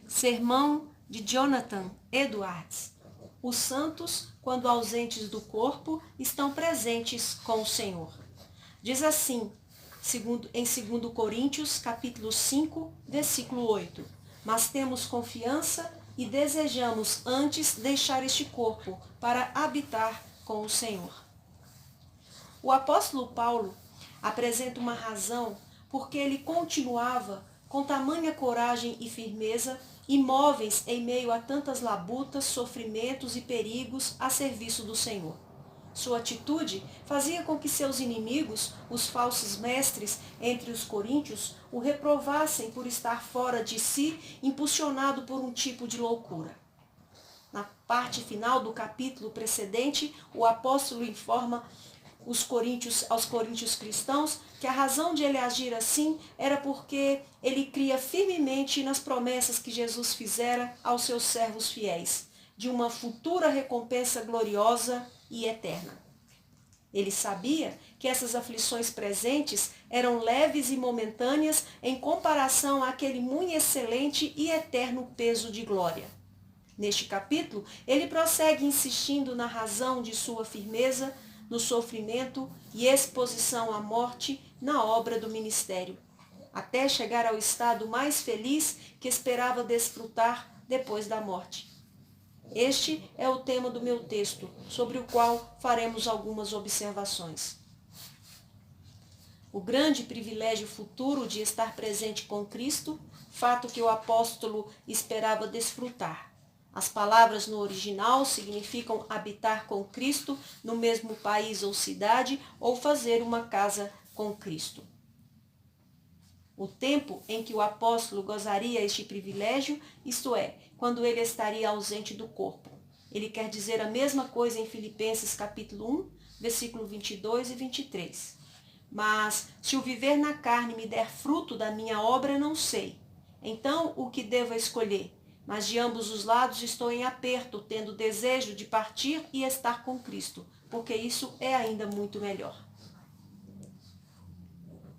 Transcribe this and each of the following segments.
Sermão de Jonathan Edwards. Os santos, quando ausentes do corpo, estão presentes com o Senhor. Diz assim, em 2 Coríntios, capítulo 5, versículo 8. Mas temos confiança e desejamos antes deixar este corpo para habitar com o Senhor. O apóstolo Paulo apresenta uma razão porque ele continuava com tamanha coragem e firmeza, imóveis em meio a tantas labutas, sofrimentos e perigos a serviço do Senhor. Sua atitude fazia com que seus inimigos, os falsos mestres entre os coríntios, o reprovassem por estar fora de si, impulsionado por um tipo de loucura. Na parte final do capítulo precedente, o apóstolo informa aos coríntios cristãos que a razão de ele agir assim era porque ele cria firmemente nas promessas que Jesus fizera aos seus servos fiéis, de uma futura recompensa gloriosa e eterna. Ele sabia que essas aflições presentes eram leves e momentâneas em comparação àquele muito excelente e eterno peso de glória. Neste capítulo, ele prossegue insistindo na razão de sua firmeza, no sofrimento e exposição à morte na obra do ministério, até chegar ao estado mais feliz que esperava desfrutar depois da morte. Este é o tema do meu texto, sobre o qual faremos algumas observações. O grande privilégio futuro de estar presente com Cristo, fato que o apóstolo esperava desfrutar. As palavras no original significam habitar com Cristo no mesmo país ou cidade ou fazer uma casa com Cristo. O tempo em que o apóstolo gozaria este privilégio, isto é, quando ele estaria ausente do corpo. Ele quer dizer a mesma coisa em Filipenses capítulo 1, versículo 22 e 23. Mas se o viver na carne me der fruto da minha obra, não sei. Então, o que devo escolher? Mas de ambos os lados estou em aperto, tendo desejo de partir e estar com Cristo, porque isso é ainda muito melhor.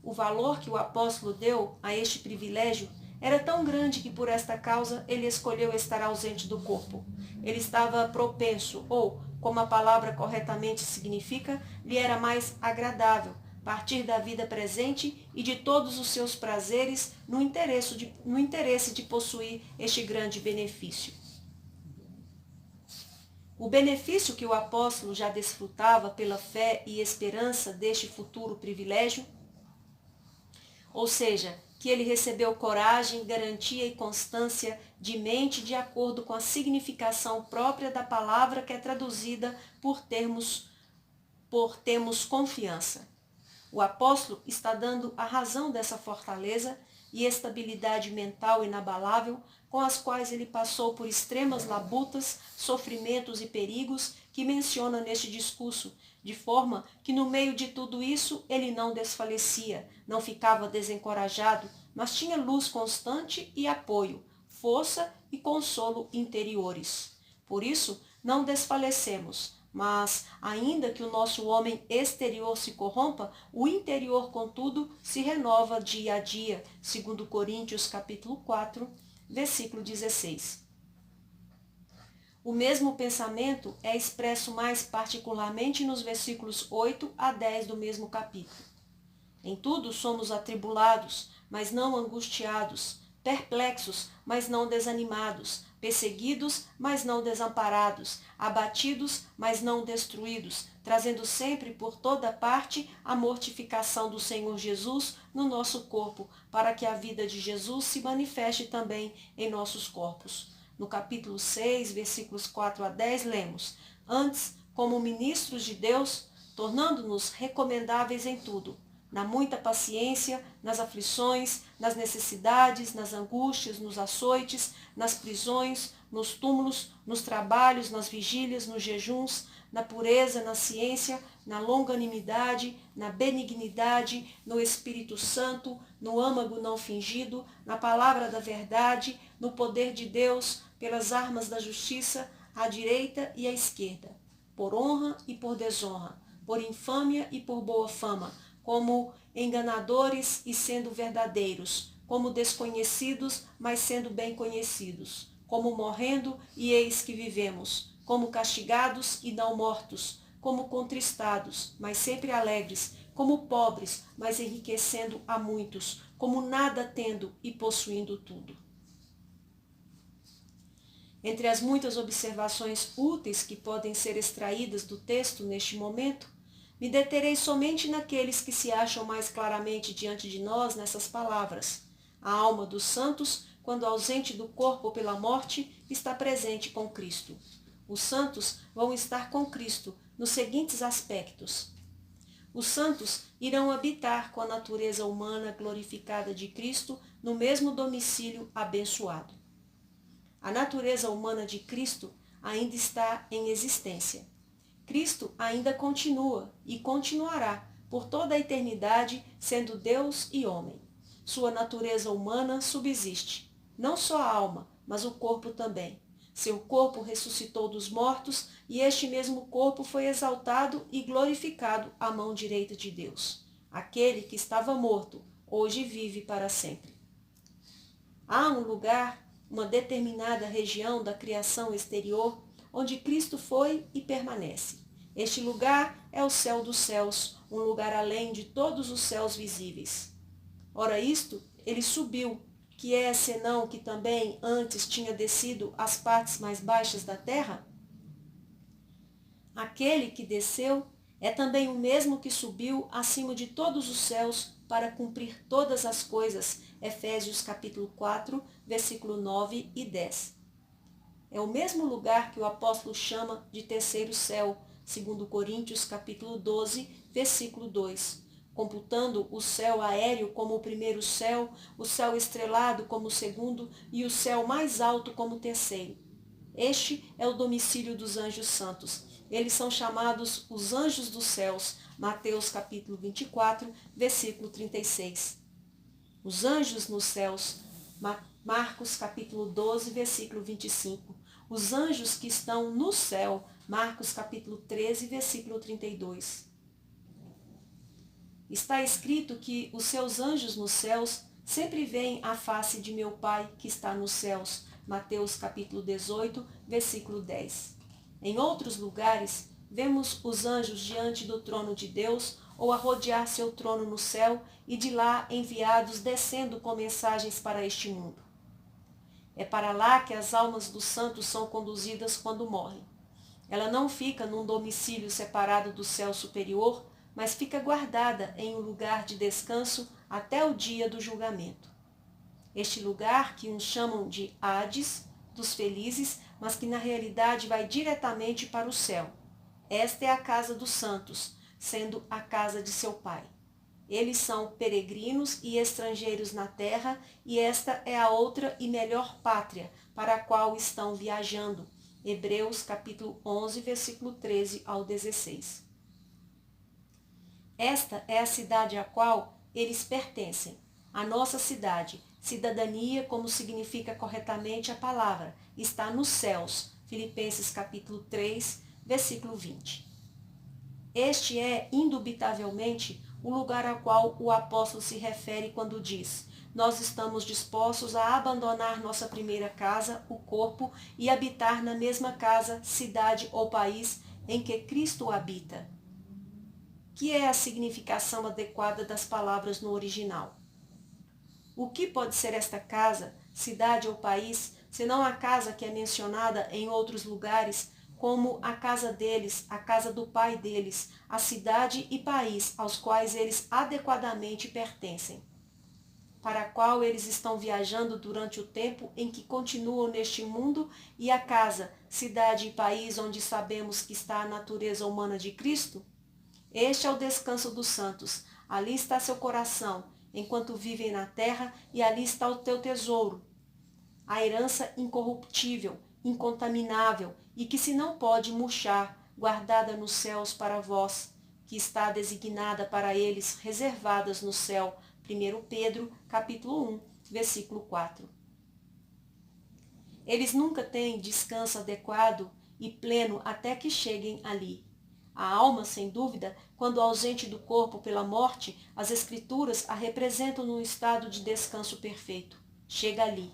O valor que o apóstolo deu a este privilégio era tão grande que por esta causa ele escolheu estar ausente do corpo. Ele estava propenso, ou, como a palavra corretamente significa, lhe era mais agradável partir da vida presente e de todos os seus prazeres no interesse de possuir este grande benefício. O benefício que o apóstolo já desfrutava pela fé e esperança deste futuro privilégio, ou seja, que ele recebeu coragem, garantia e constância de mente de acordo com a significação própria da palavra que é traduzida por termos confiança. O apóstolo está dando a razão dessa fortaleza e estabilidade mental inabalável com as quais ele passou por extremas labutas, sofrimentos e perigos que menciona neste discurso, de forma que no meio de tudo isso ele não desfalecia, não ficava desencorajado, mas tinha luz constante e apoio, força e consolo interiores. Por isso, não desfalecemos, mas, ainda que o nosso homem exterior se corrompa, o interior, contudo, se renova dia a dia, segundo Coríntios capítulo 4, versículo 16. O mesmo pensamento é expresso mais particularmente nos versículos 8 a 10 do mesmo capítulo. Em tudo somos atribulados, mas não angustiados, perplexos, mas não desanimados, perseguidos, mas não desamparados, abatidos, mas não destruídos, trazendo sempre por toda parte a mortificação do Senhor Jesus no nosso corpo, para que a vida de Jesus se manifeste também em nossos corpos. No capítulo 6, versículos 4 a 10, lemos: Antes, como ministros de Deus, tornando-nos recomendáveis em tudo, na muita paciência, nas aflições, nas necessidades, nas angústias, nos açoites, nas prisões, nos túmulos, nos trabalhos, nas vigílias, nos jejuns, na pureza, na ciência, na longanimidade, na benignidade, no Espírito Santo, no âmago não fingido, na palavra da verdade, no poder de Deus, pelas armas da justiça, à direita e à esquerda, por honra e por desonra, por infâmia e por boa fama, como enganadores e sendo verdadeiros, como desconhecidos, mas sendo bem conhecidos, como morrendo e eis que vivemos, como castigados e não mortos, como contristados, mas sempre alegres, como pobres, mas enriquecendo a muitos, como nada tendo e possuindo tudo. Entre as muitas observações úteis que podem ser extraídas do texto neste momento, me deterei somente naqueles que se acham mais claramente diante de nós nessas palavras. A alma dos santos, quando ausente do corpo pela morte, está presente com Cristo. Os santos vão estar com Cristo nos seguintes aspectos. Os santos irão habitar com a natureza humana glorificada de Cristo no mesmo domicílio abençoado. A natureza humana de Cristo ainda está em existência. Cristo ainda continua e continuará por toda a eternidade sendo Deus e homem. Sua natureza humana subsiste, não só a alma, mas o corpo também. Seu corpo ressuscitou dos mortos e este mesmo corpo foi exaltado e glorificado à mão direita de Deus. Aquele que estava morto, hoje vive para sempre. Há um lugar, uma determinada região da criação exterior, onde Cristo foi e permanece. Este lugar é o céu dos céus, um lugar além de todos os céus visíveis. Ora isto, ele subiu, que é senão que também antes tinha descido às partes mais baixas da terra? Aquele que desceu é também o mesmo que subiu acima de todos os céus para cumprir todas as coisas. Efésios capítulo 4, versículo 9 e 10. É o mesmo lugar que o apóstolo chama de terceiro céu, segundo Coríntios capítulo 12, versículo 2, computando o céu aéreo como o primeiro céu, o céu estrelado como o segundo e o céu mais alto como o terceiro. Este é o domicílio dos anjos santos. Eles são chamados os anjos dos céus, Mateus capítulo 24, versículo 36. Os anjos nos céus, Marcos capítulo 12, versículo 25. Os anjos que estão no céu, Marcos capítulo 13, versículo 32. Está escrito que os seus anjos nos céus sempre veem a face de meu Pai que está nos céus, Mateus capítulo 18, versículo 10. Em outros lugares, vemos os anjos diante do trono de Deus ou a rodear seu trono no céu e de lá enviados descendo com mensagens para este mundo. É para lá que as almas dos santos são conduzidas quando morrem. Ela não fica num domicílio separado do céu superior, mas fica guardada em um lugar de descanso até o dia do julgamento. Este lugar, que uns chamam de Hades, dos felizes, mas que na realidade vai diretamente para o céu. Esta é a casa dos santos, sendo a casa de seu Pai. Eles são peregrinos e estrangeiros na terra, e esta é a outra e melhor pátria para a qual estão viajando. Hebreus capítulo 11, versículo 13 ao 16. Esta é a cidade à qual eles pertencem, a nossa cidade. Cidadania, como significa corretamente a palavra, está nos céus. Filipenses capítulo 3, versículo 20. Este é, indubitavelmente, o lugar ao qual o apóstolo se refere quando diz: nós estamos dispostos a abandonar nossa primeira casa, o corpo, e habitar na mesma casa, cidade ou país em que Cristo habita. Que é a significação adequada das palavras no original? O que pode ser esta casa, cidade ou país, senão a casa que é mencionada em outros lugares como a casa deles, a casa do pai deles, a cidade e país aos quais eles adequadamente pertencem, para a qual eles estão viajando durante o tempo em que continuam neste mundo, e a casa, cidade e país onde sabemos que está a natureza humana de Cristo? Este é o descanso dos santos. Ali está seu coração, enquanto vivem na terra, e ali está o teu tesouro, a herança incorruptível, incontaminável e que se não pode murchar, guardada nos céus para vós, que está designada para eles, reservadas no céu. 1 Pedro, capítulo 1, versículo 4. Eles nunca têm descanso adequado e pleno até que cheguem ali. A alma, sem dúvida, quando ausente do corpo pela morte, as Escrituras a representam num estado de descanso perfeito. Chega ali.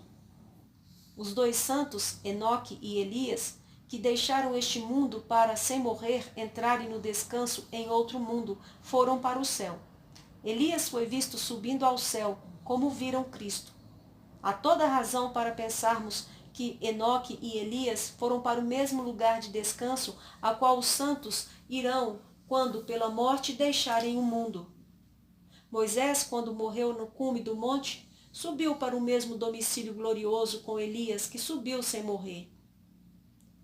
Os dois santos, Enoque e Elias, que deixaram este mundo para, sem morrer, entrarem no descanso em outro mundo, foram para o céu. Elias foi visto subindo ao céu, como viram Cristo. Há toda razão para pensarmos que Enoque e Elias foram para o mesmo lugar de descanso a qual os santos irão quando, pela morte, deixarem o mundo. Moisés, quando morreu no cume do monte, subiu para o mesmo domicílio glorioso com Elias, que subiu sem morrer.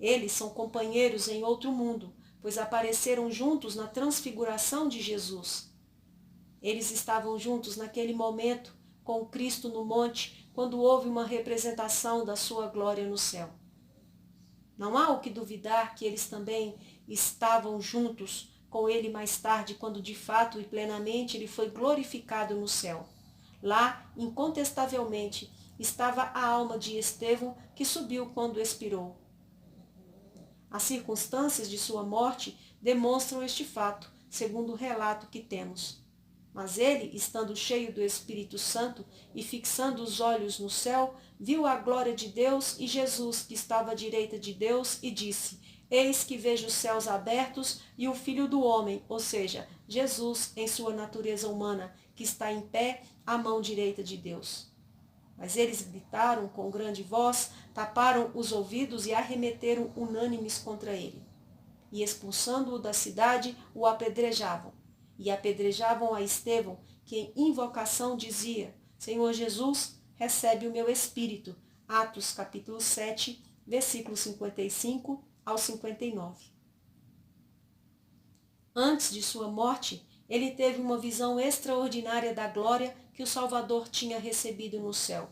Eles são companheiros em outro mundo, pois apareceram juntos na transfiguração de Jesus. Eles estavam juntos naquele momento, com Cristo no monte, quando houve uma representação da sua glória no céu. Não há o que duvidar que eles também estavam juntos com ele mais tarde, quando de fato e plenamente ele foi glorificado no céu. Lá, incontestavelmente, estava a alma de Estevão, que subiu quando expirou. As circunstâncias de sua morte demonstram este fato, segundo o relato que temos. Mas ele, estando cheio do Espírito Santo e fixando os olhos no céu, viu a glória de Deus e Jesus, que estava à direita de Deus, e disse: Eis que vejo os céus abertos e o Filho do Homem, ou seja, Jesus em sua natureza humana, que está em pé à mão direita de Deus. Mas eles gritaram com grande voz, taparam os ouvidos e arremeteram unânimes contra ele. E expulsando-o da cidade, o apedrejavam. E apedrejavam a Estevão, que em invocação dizia: Senhor Jesus, recebe o meu espírito. Atos capítulo 7, versículos 55 ao 59. Antes de sua morte, ele teve uma visão extraordinária da glória que o Salvador tinha recebido no céu.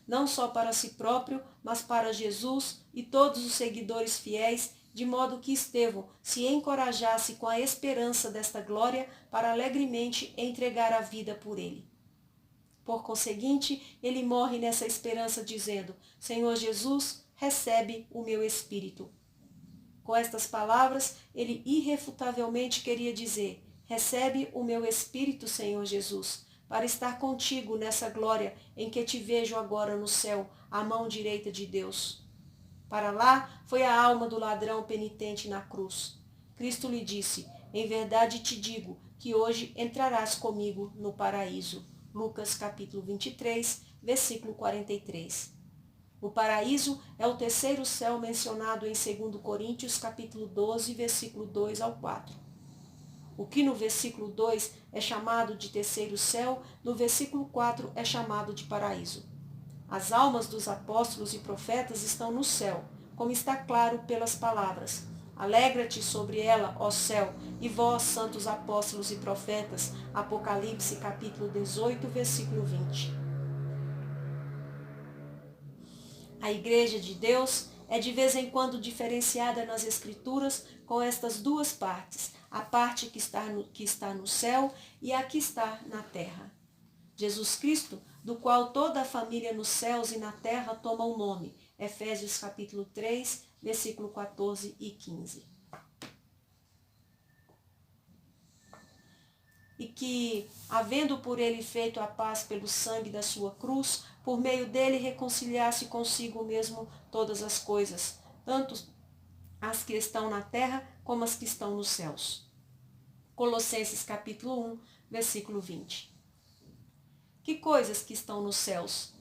Não só para si próprio, mas para Jesus e todos os seguidores fiéis, de modo que Estevão se encorajasse com a esperança desta glória para alegremente entregar a vida por ele. Por conseguinte, ele morre nessa esperança dizendo: Senhor Jesus, recebe o meu espírito. Com estas palavras, ele irrefutavelmente queria dizer: recebe o meu espírito, Senhor Jesus, para estar contigo nessa glória em que te vejo agora no céu, à mão direita de Deus. Para lá foi a alma do ladrão penitente na cruz. Cristo lhe disse: em verdade te digo que hoje entrarás comigo no paraíso. Lucas capítulo 23, versículo 43. O paraíso é o terceiro céu mencionado em 2 Coríntios capítulo 12, versículo 2 ao 4. O que no versículo 2 é chamado de terceiro céu, no versículo 4 é chamado de paraíso. As almas dos apóstolos e profetas estão no céu, como está claro pelas palavras: alegra-te sobre ela, ó céu, e vós, santos apóstolos e profetas. Apocalipse capítulo 18, versículo 20. A Igreja de Deus é de vez em quando diferenciada nas Escrituras com estas duas partes, a parte que está no céu e a que está na terra. Jesus Cristo, do qual toda a família nos céus e na terra toma o nome. Efésios capítulo 3, versículo 14 e 15. E que, havendo por ele feito a paz pelo sangue da sua cruz, por meio dele reconciliasse consigo mesmo todas as coisas, tanto as que estão na terra como as que estão nos céus. Colossenses capítulo 1, versículo 20. Que coisas que estão nos céus?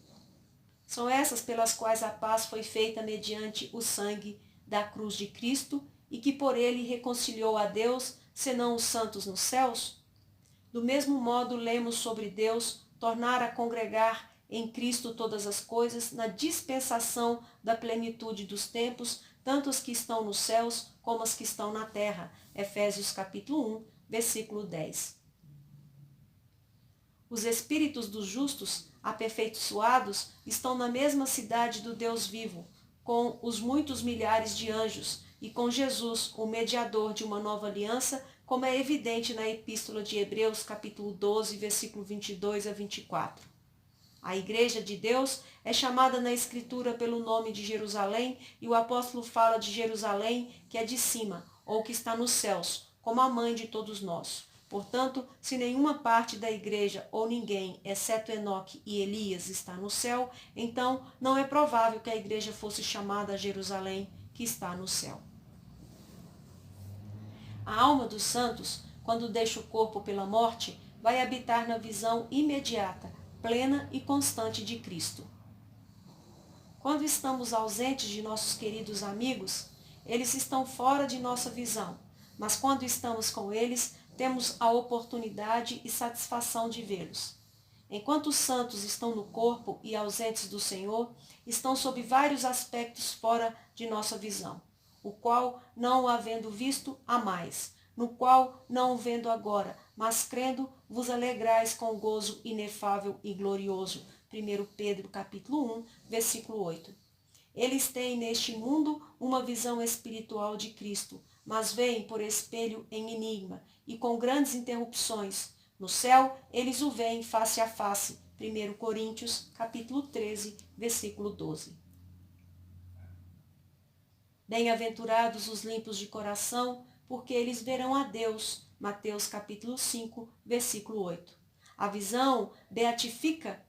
São essas pelas quais a paz foi feita mediante o sangue da cruz de Cristo e que por ele reconciliou a Deus, senão os santos nos céus? Do mesmo modo, lemos sobre Deus tornar a congregar em Cristo todas as coisas na dispensação da plenitude dos tempos, tanto as que estão nos céus como as que estão na terra. Efésios capítulo 1, versículo 10. Os espíritos dos justos, aperfeiçoados, estão na mesma cidade do Deus vivo, com os muitos milhares de anjos, e com Jesus, o mediador de uma nova aliança, como é evidente na Epístola de Hebreus, capítulo 12, versículo 22 a 24. A Igreja de Deus é chamada na Escritura pelo nome de Jerusalém, e o apóstolo fala de Jerusalém, que é de cima, ou que está nos céus, como a mãe de todos nós. Portanto, se nenhuma parte da igreja ou ninguém, exceto Enoque e Elias, está no céu, então não é provável que a igreja fosse chamada a Jerusalém, que está no céu. A alma dos santos, quando deixa o corpo pela morte, vai habitar na visão imediata, plena e constante de Cristo. Quando estamos ausentes de nossos queridos amigos, eles estão fora de nossa visão, mas quando estamos com eles, temos a oportunidade e satisfação de vê-los. Enquanto os santos estão no corpo e ausentes do Senhor, estão sob vários aspectos fora de nossa visão, o qual, não o havendo visto, há mais, no qual, não o vendo agora, mas crendo, vos alegrais com gozo inefável e glorioso. 1 Pedro capítulo 1, versículo 8. Eles têm neste mundo uma visão espiritual de Cristo, mas veem por espelho em enigma e com grandes interrupções. No céu, eles o veem face a face. 1 Coríntios capítulo 13, versículo 12. Bem-aventurados os limpos de coração, porque eles verão a Deus. Mateus capítulo 5, versículo 8. A visão beatífica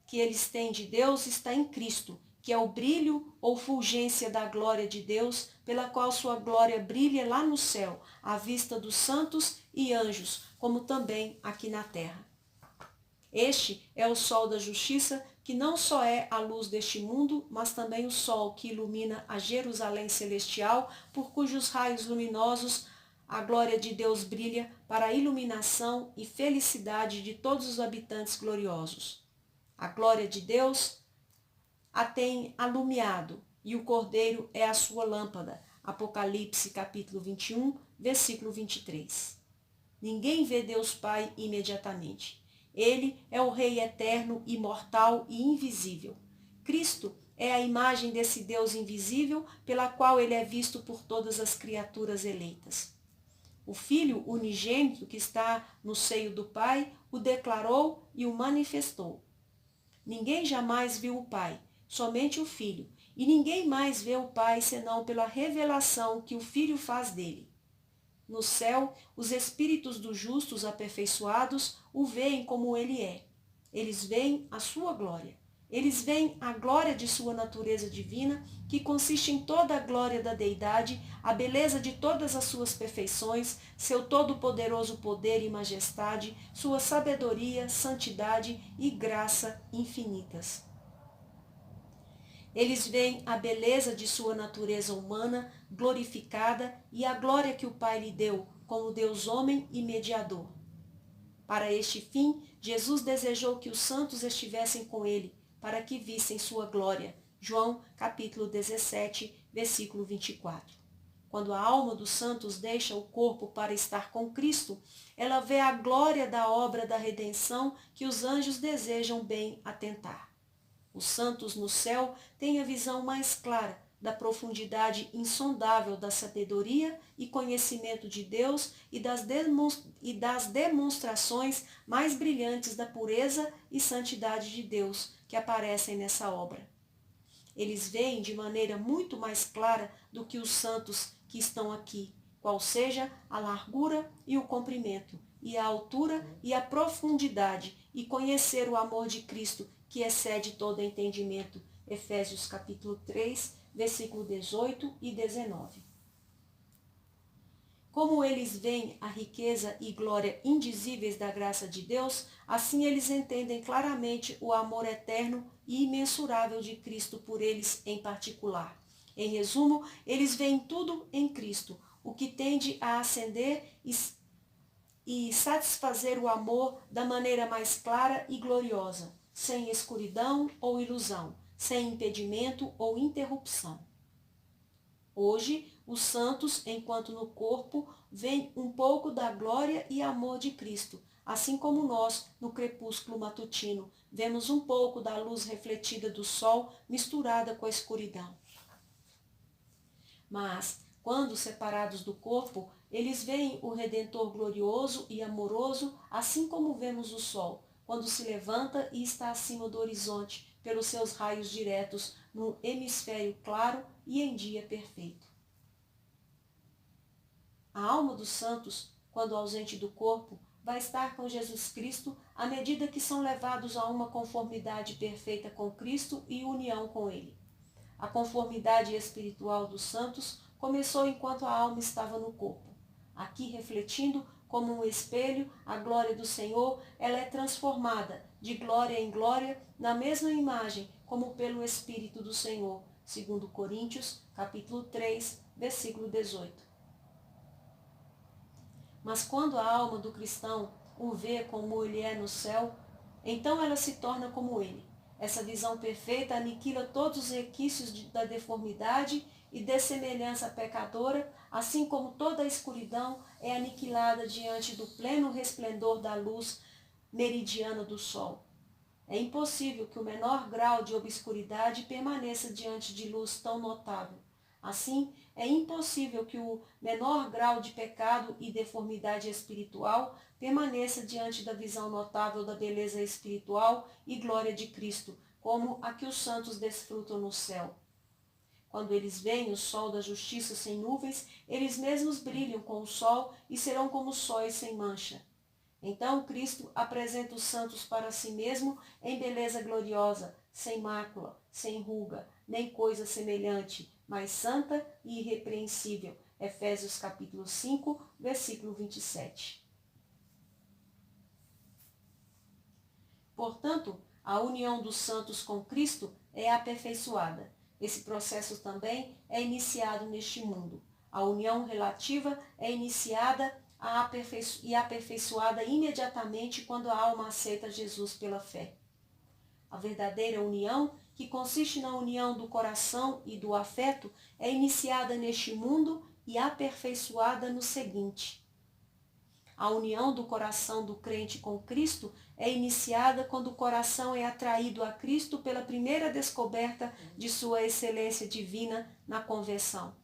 que eles têm de Deus está em Cristo, que é o brilho ou fulgência da glória de Deus, pela qual sua glória brilha lá no céu, à vista dos santos e anjos, como também aqui na terra. Este é o sol da justiça, que não só é a luz deste mundo, mas também o sol que ilumina a Jerusalém celestial, por cujos raios luminosos a glória de Deus brilha para a iluminação e felicidade de todos os habitantes gloriosos. A glória de Deus a tem alumiado, e o Cordeiro é a sua lâmpada. Apocalipse capítulo 21, versículo 23. Ninguém vê Deus Pai imediatamente. Ele é o Rei eterno, imortal e invisível. Cristo é a imagem desse Deus invisível, pela qual ele é visto por todas as criaturas eleitas. O Filho unigênito que está no seio do Pai o declarou e o manifestou. Ninguém jamais viu o Pai, somente o Filho, e ninguém mais vê o Pai senão pela revelação que o Filho faz dele. No céu, os espíritos dos justos aperfeiçoados o veem como ele é. Eles veem a sua glória. Eles veem a glória de sua natureza divina, que consiste em toda a glória da deidade, a beleza de todas as suas perfeições, seu todo-poderoso poder e majestade, sua sabedoria, santidade e graça infinitas. Eles veem a beleza de sua natureza humana glorificada e a glória que o Pai lhe deu como Deus homem e mediador. Para este fim, Jesus desejou que os santos estivessem com ele, para que vissem sua glória. João capítulo 17, versículo 24. Quando a alma dos santos deixa o corpo para estar com Cristo, ela vê a glória da obra da redenção que os anjos desejam bem atentar. Os santos no céu têm a visão mais clara da profundidade insondável da sabedoria e conhecimento de Deus e das demonstrações mais brilhantes da pureza e santidade de Deus que aparecem nessa obra. Eles veem de maneira muito mais clara do que os santos que estão aqui, qual seja a largura e o comprimento, e a altura e a profundidade, e conhecer o amor de Cristo, que excede todo entendimento. Efésios capítulo 3, versículo 18 e 19. Como eles veem a riqueza e glória indizíveis da graça de Deus, assim eles entendem claramente o amor eterno e imensurável de Cristo por eles em particular. Em resumo, eles veem tudo em Cristo, o que tende a acender e satisfazer o amor da maneira mais clara e gloriosa, sem escuridão ou ilusão, sem impedimento ou interrupção. Hoje, os santos, enquanto no corpo, veem um pouco da glória e amor de Cristo, assim como nós, no crepúsculo matutino, vemos um pouco da luz refletida do sol misturada com a escuridão. Mas, quando separados do corpo, eles veem o Redentor glorioso e amoroso, assim como vemos o sol, quando se levanta e está acima do horizonte, pelos seus raios diretos, no hemisfério claro e em dia perfeito. A alma dos santos, quando ausente do corpo, vai estar com Jesus Cristo à medida que são levados a uma conformidade perfeita com Cristo e união com Ele. A conformidade espiritual dos santos começou enquanto a alma estava no corpo. Aqui, refletindo como um espelho a glória do Senhor, ela é transformada de glória em glória na mesma imagem como pelo Espírito do Senhor, segundo Coríntios, capítulo 3, versículo 18. Mas quando a alma do cristão o vê como ele é no céu, então ela se torna como ele. Essa visão perfeita aniquila todos os requisitos da deformidade e dessemelhança pecadora, assim como toda a escuridão é aniquilada diante do pleno resplendor da luz meridiana do sol. É impossível que o menor grau de obscuridade permaneça diante de luz tão notável. Assim, é impossível que o menor grau de pecado e deformidade espiritual permaneça diante da visão notável da beleza espiritual e glória de Cristo, como a que os santos desfrutam no céu. Quando eles veem o sol da justiça sem nuvens, eles mesmos brilham com o sol e serão como sóis sem mancha. Então Cristo apresenta os santos para si mesmo em beleza gloriosa, sem mácula, sem ruga, nem coisa semelhante, mas santa e irrepreensível. Efésios capítulo 5, versículo 27. Portanto, a união dos santos com Cristo é aperfeiçoada. Esse processo também é iniciado neste mundo. A união relativa é iniciada e aperfeiçoada imediatamente quando a alma aceita Jesus pela fé. A verdadeira união, que consiste na união do coração e do afeto, é iniciada neste mundo e aperfeiçoada no seguinte. A união do coração do crente com Cristo é iniciada quando o coração é atraído a Cristo pela primeira descoberta de sua excelência divina na conversão.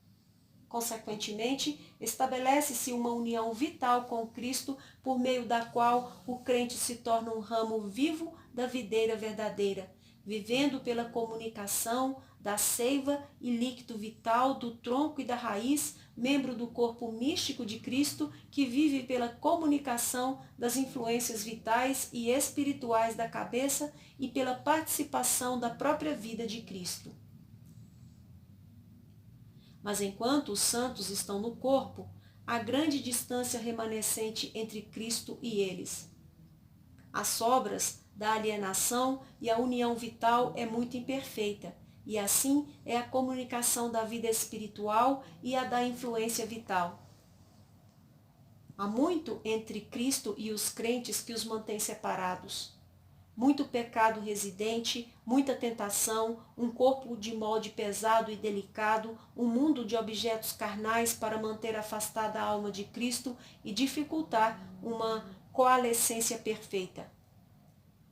Consequentemente, estabelece-se uma união vital com Cristo, por meio da qual o crente se torna um ramo vivo da videira verdadeira, vivendo pela comunicação da seiva e líquido vital do tronco e da raiz, membro do corpo místico de Cristo, que vive pela comunicação das influências vitais e espirituais da cabeça e pela participação da própria vida de Cristo. Mas enquanto os santos estão no corpo, há grande distância remanescente entre Cristo e eles. As sobras da alienação e a união vital é muito imperfeita, e assim é a comunicação da vida espiritual e a da influência vital. Há muito entre Cristo e os crentes que os mantém separados. Muito pecado residente, muita tentação, um corpo de molde pesado e delicado, um mundo de objetos carnais para manter afastada a alma de Cristo e dificultar uma coalescência perfeita.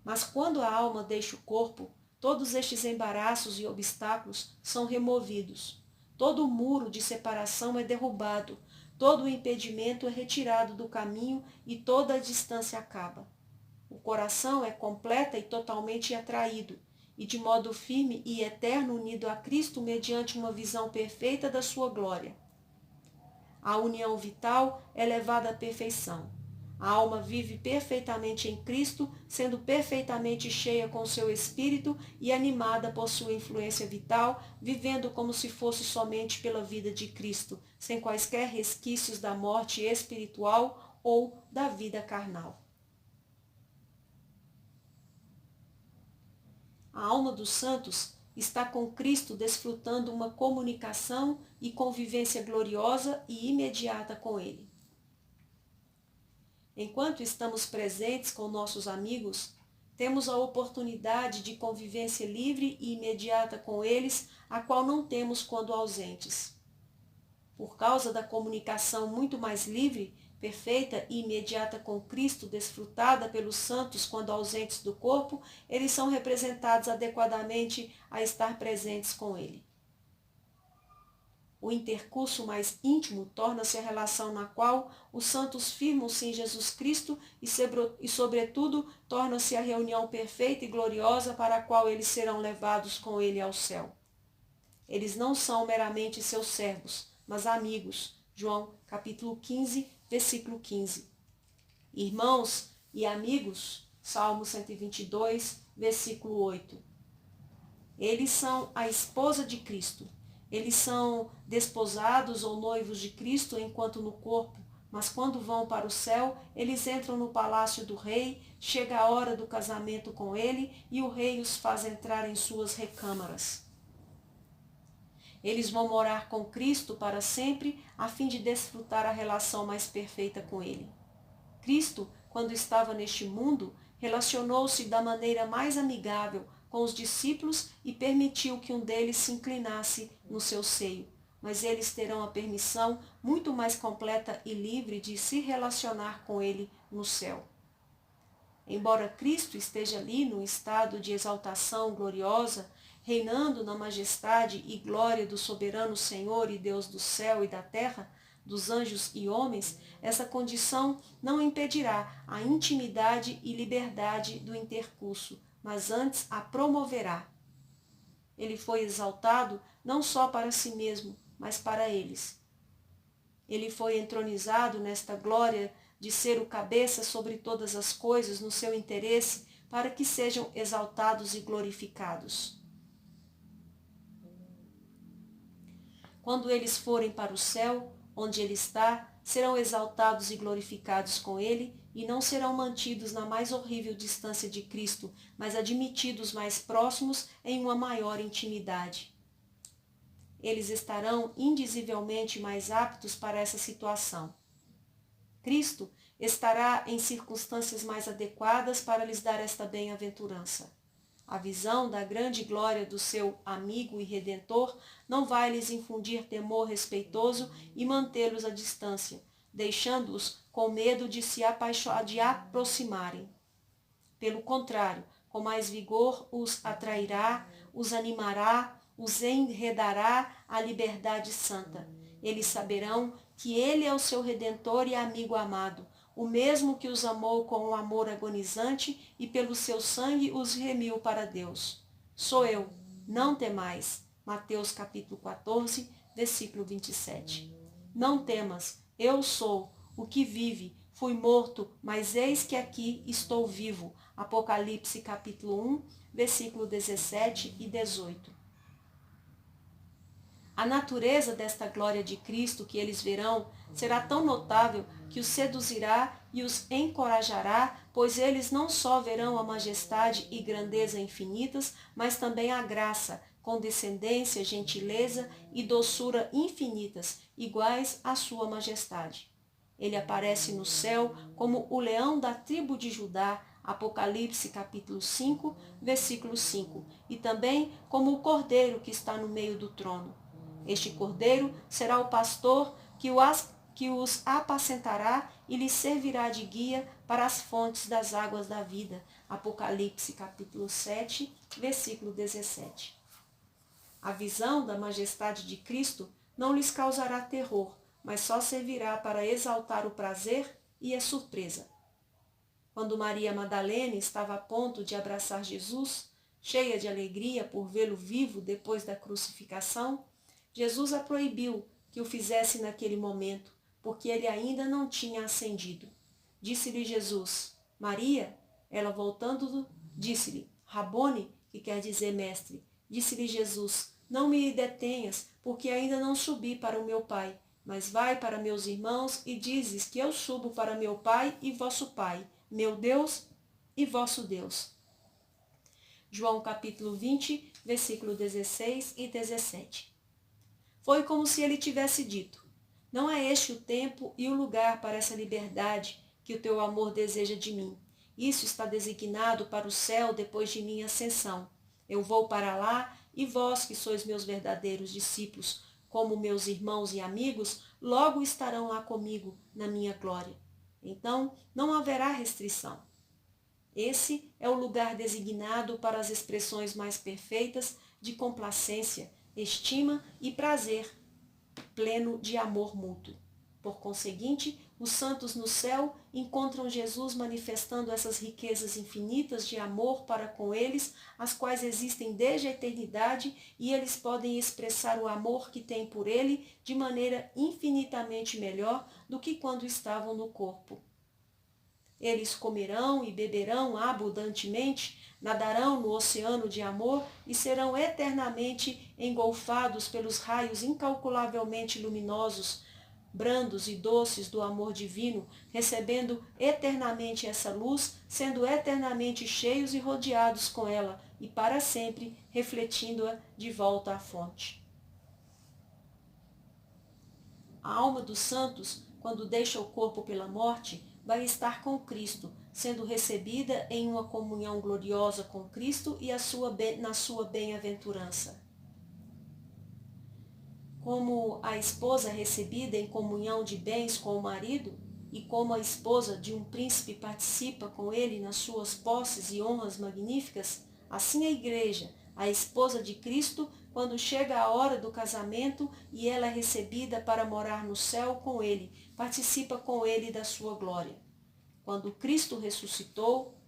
Mas quando a alma deixa o corpo, todos estes embaraços e obstáculos são removidos. Todo o muro de separação é derrubado, todo o impedimento é retirado do caminho e toda a distância acaba. O coração é completa e totalmente atraído, e de modo firme e eterno unido a Cristo mediante uma visão perfeita da sua glória. A união vital é levada à perfeição. A alma vive perfeitamente em Cristo, sendo perfeitamente cheia com seu espírito e animada por sua influência vital, vivendo como se fosse somente pela vida de Cristo, sem quaisquer resquícios da morte espiritual ou da vida carnal. A alma dos santos está com Cristo desfrutando uma comunicação e convivência gloriosa e imediata com Ele. Enquanto estamos presentes com nossos amigos, temos a oportunidade de convivência livre e imediata com eles, a qual não temos quando ausentes. Por causa da comunicação muito mais livre, perfeita e imediata com Cristo, desfrutada pelos santos quando ausentes do corpo, eles são representados adequadamente a estar presentes com Ele. O intercurso mais íntimo torna-se a relação na qual os santos firmam-se em Jesus Cristo e, sobretudo, torna-se a reunião perfeita e gloriosa para a qual eles serão levados com Ele ao céu. Eles não são meramente seus servos, mas amigos. João capítulo 15, versículo 15. Irmãos e amigos, Salmo 122, versículo 8. Eles são a esposa de Cristo. Eles são desposados ou noivos de Cristo enquanto no corpo, mas quando vão para o céu, eles entram no palácio do rei, chega a hora do casamento com ele e o rei os faz entrar em suas recâmaras. Eles vão morar com Cristo para sempre, a fim de desfrutar a relação mais perfeita com ele. Cristo, quando estava neste mundo, relacionou-se da maneira mais amigável com os discípulos e permitiu que um deles se inclinasse no seu seio. Mas eles terão a permissão muito mais completa e livre de se relacionar com ele no céu. Embora Cristo esteja ali num estado de exaltação gloriosa, reinando na majestade e glória do soberano Senhor e Deus do céu e da terra, dos anjos e homens, essa condição não impedirá a intimidade e liberdade do intercurso, mas antes a promoverá. Ele foi exaltado não só para si mesmo, mas para eles. Ele foi entronizado nesta glória de ser o cabeça sobre todas as coisas no seu interesse, para que sejam exaltados e glorificados. Quando eles forem para o céu, onde ele está, serão exaltados e glorificados com ele, e não serão mantidos na mais horrível distância de Cristo, mas admitidos mais próximos em uma maior intimidade. Eles estarão indizivelmente mais aptos para essa situação. Cristo estará em circunstâncias mais adequadas para lhes dar esta bem-aventurança. A visão da grande glória do seu amigo e redentor não vai lhes infundir temor respeitoso e mantê-los à distância, deixando-os com medo de se aproximarem. Pelo contrário, com mais vigor os atrairá, os animará, os enredará à liberdade santa. Eles saberão que ele é o seu redentor e amigo amado, o mesmo que os amou com um amor agonizante e pelo seu sangue os remiu para Deus. Sou eu, não temais. Mateus capítulo 14, versículo 27. Não temas, eu sou o que vive, fui morto, mas eis que aqui estou vivo. Apocalipse capítulo 1, versículo 17 e 18. A natureza desta glória de Cristo que eles verão será tão notável que os seduzirá e os encorajará, pois eles não só verão a majestade e grandeza infinitas, mas também a graça, condescendência, gentileza e doçura infinitas, iguais à sua majestade. Ele aparece no céu como o leão da tribo de Judá, Apocalipse capítulo 5, versículo 5, e também como o cordeiro que está no meio do trono. Este cordeiro será o pastor que os apacentará e lhes servirá de guia para as fontes das águas da vida. Apocalipse capítulo 7, versículo 17. A visão da majestade de Cristo não lhes causará terror, mas só servirá para exaltar o prazer e a surpresa. Quando Maria Madalena estava a ponto de abraçar Jesus, cheia de alegria por vê-lo vivo depois da crucificação, Jesus a proibiu que o fizesse naquele momento, porque ele ainda não tinha ascendido. Disse-lhe Jesus, Maria, ela voltando, disse-lhe, Rabone, que quer dizer mestre. Disse-lhe Jesus, não me detenhas, porque ainda não subi para o meu Pai, mas vai para meus irmãos e dizes que eu subo para meu Pai e vosso Pai, meu Deus e vosso Deus. João capítulo 20, versículo 16 e 17. Foi como se ele tivesse dito, não é este o tempo e o lugar para essa liberdade que o teu amor deseja de mim. Isso está designado para o céu depois de minha ascensão. Eu vou para lá e vós, que sois meus verdadeiros discípulos, como meus irmãos e amigos, logo estarão lá comigo na minha glória. Então, não haverá restrição. Esse é o lugar designado para as expressões mais perfeitas de complacência, estima e prazer, pleno de amor mútuo. Por conseguinte, Os santos no céu encontram Jesus manifestando essas riquezas infinitas de amor para com eles, as quais existem desde a eternidade, e eles podem expressar o amor que têm por ele de maneira infinitamente melhor do que quando estavam no corpo. Eles comerão e beberão abundantemente, nadarão no oceano de amor e serão eternamente engolfados pelos raios incalculavelmente luminosos, brandos e doces do amor divino, recebendo eternamente essa luz, sendo eternamente cheios e rodeados com ela, e para sempre refletindo-a de volta à fonte. A alma dos santos, quando deixa o corpo pela morte, vai estar com Cristo, sendo recebida em uma comunhão gloriosa com Cristo e na sua bem-aventurança. Como a esposa recebida em comunhão de bens com o marido, e como a esposa de um príncipe participa com ele nas suas posses e honras magníficas, assim a igreja, a esposa de Cristo, quando chega a hora do casamento e ela é recebida para morar no céu com ele, participa com ele da sua glória. Quando Cristo ressuscitou